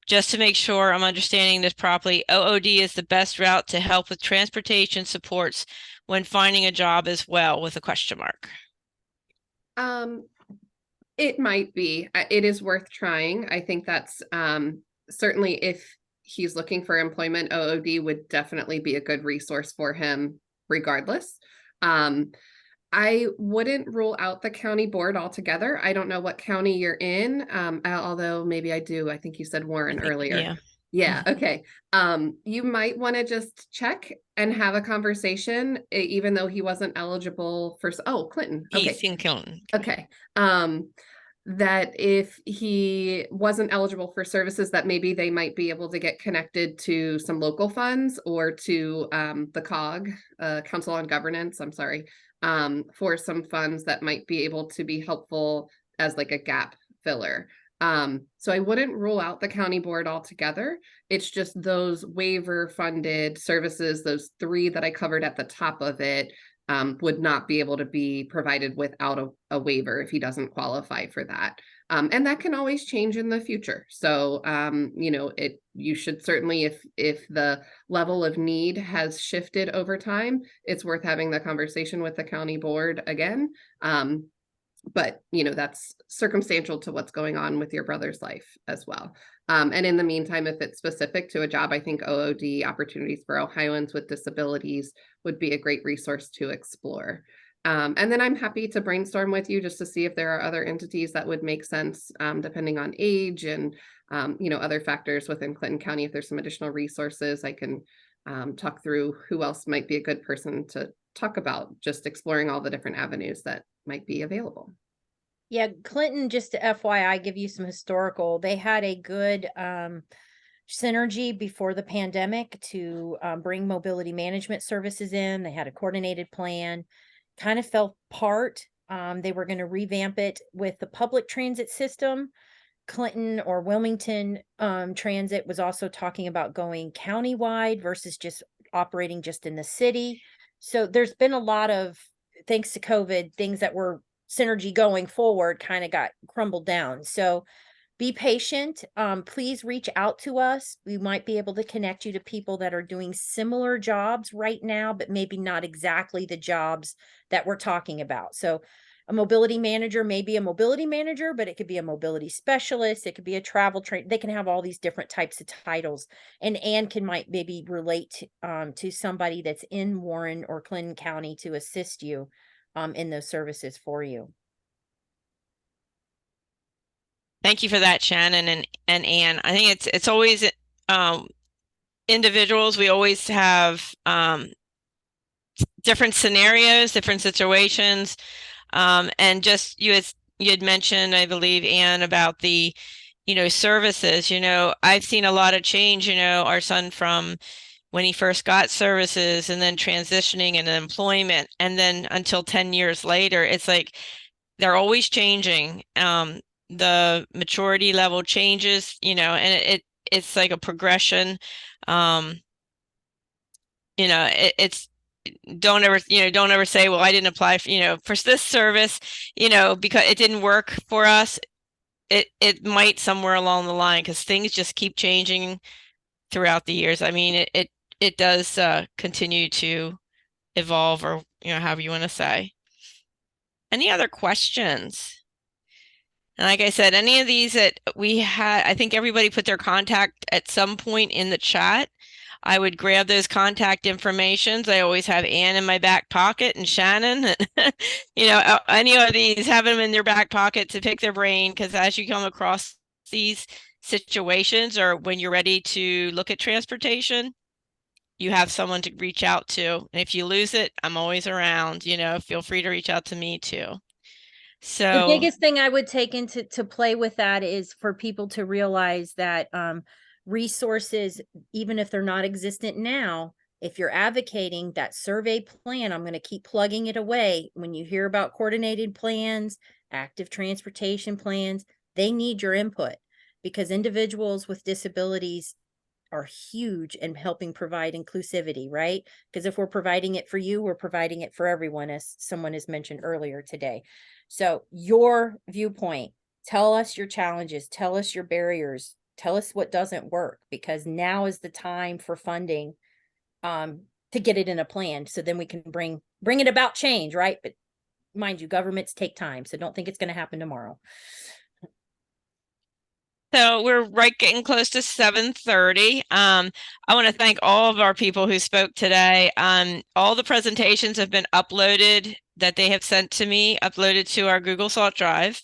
Just to make sure I'm understanding this properly, OOD is the best route to help with transportation supports when finding a job as well, with a question mark. It might be. It is worth trying. I think that's certainly, if he's looking for employment, OOD would definitely be a good resource for him regardless. I wouldn't rule out the county board altogether. I don't know what county you're in, although maybe I do. I think you said Warren earlier. Yeah. Yeah. Okay. You might want to just check and have a conversation, even though he wasn't eligible for, Clinton. Okay. He's in Clinton. Okay. That if he wasn't eligible for services, that maybe they might be able to get connected to some local funds or to the COG, Council on Governance, I'm sorry, for some funds that might be able to be helpful as like a gap filler. So I wouldn't rule out the county board altogether. It's just those waiver funded services, those 3 that I covered at the top of it, would not be able to be provided without a waiver if he doesn't qualify for that. And that can always change in the future. So, you should certainly, if the level of need has shifted over time, it's worth having the conversation with the county board again. But that's circumstantial to what's going on with your brother's life as well. And in the meantime, if it's specific to a job, I think OOD, Opportunities for Ohioans with Disabilities, would be a great resource to explore. And then I'm happy to brainstorm with you just to see if there are other entities that would make sense, depending on age and other factors within Clinton County. If there's some additional resources, I can talk through who else might be a good person to talk about, just exploring all the different avenues that might be available. Yeah, Clinton, just to FYI, give you some historical, they had a good synergy before the pandemic to bring mobility management services in. They had a coordinated plan, kind of fell apart. They were going to revamp it with the public transit system. Clinton or Wilmington Transit was also talking about going countywide versus just operating just in the city. So there's been a lot of, thanks to COVID, things that were synergy going forward kind of got crumbled down. So be patient. Please reach out to us. We might be able to connect you to people that are doing similar jobs right now, but maybe not exactly the jobs that we're talking about. So a mobility manager may be a mobility manager, but it could be a mobility specialist. It could be a travel train. They can have all these different types of titles. And Anne can might maybe relate to somebody that's in Warren or Clinton County to assist you in those services for you. Thank you for that, Shannon and Anne. I think it's always individuals. We always have different scenarios, different situations, and just you had mentioned, I believe, Anne, about the services. I've seen a lot of change. Our son from when he first got services and then transitioning into employment, and then until 10 years later, it's like they're always changing. The maturity level changes, and it's like a progression. It's don't ever say, well, I didn't apply for this service, because it didn't work for us. It might somewhere along the line, because things just keep changing throughout the years. I mean, it does continue to evolve, or however you want to say. Any other questions? And like I said, any of these that we had, I think everybody put their contact at some point in the chat. I would grab those contact informations. I always have Anne in my back pocket and Shannon. Any of these, have them in their back pocket to pick their brain, because as you come across these situations, or when you're ready to look at transportation, you have someone to reach out to. And if you lose it, I'm always around. Feel free to reach out to me too. So the biggest thing I would take into play with that is for people to realize that resources, even if they're not existent now, if you're advocating that survey plan, I'm going to keep plugging it away. When you hear about coordinated plans, active transportation plans, they need your input, because individuals with disabilities are huge in helping provide inclusivity, right? Because if we're providing it for you, we're providing it for everyone, as someone has mentioned earlier today. So your viewpoint, tell us your challenges, tell us your barriers, tell us what doesn't work, because now is the time for funding to get it in a plan, so then we can bring it about change, right? But mind you, governments take time, so don't think it's going to happen tomorrow. So we're getting close to 7:30. I want to thank all of our people who spoke today. All the presentations have been uploaded that they have sent to me, uploaded to our Google Salt Drive.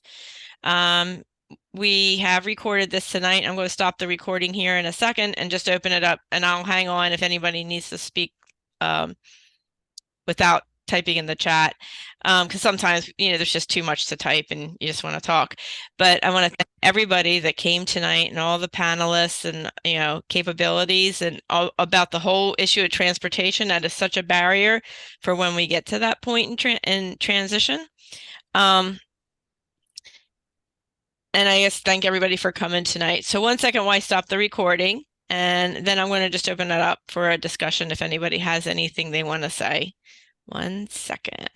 We have recorded this tonight. I'm going to stop the recording here in a second and just open it up, and I'll hang on if anybody needs to speak without typing in the chat, because sometimes there's just too much to type and you just want to talk. But I want to thank everybody that came tonight, and all the panelists, and capabilities, and all about the whole issue of transportation. That is such a barrier for when we get to that point in transition. And I guess thank everybody for coming tonight. So 1 second while I stop the recording, and then I'm going to just open it up for a discussion if anybody has anything they want to say. 1 second.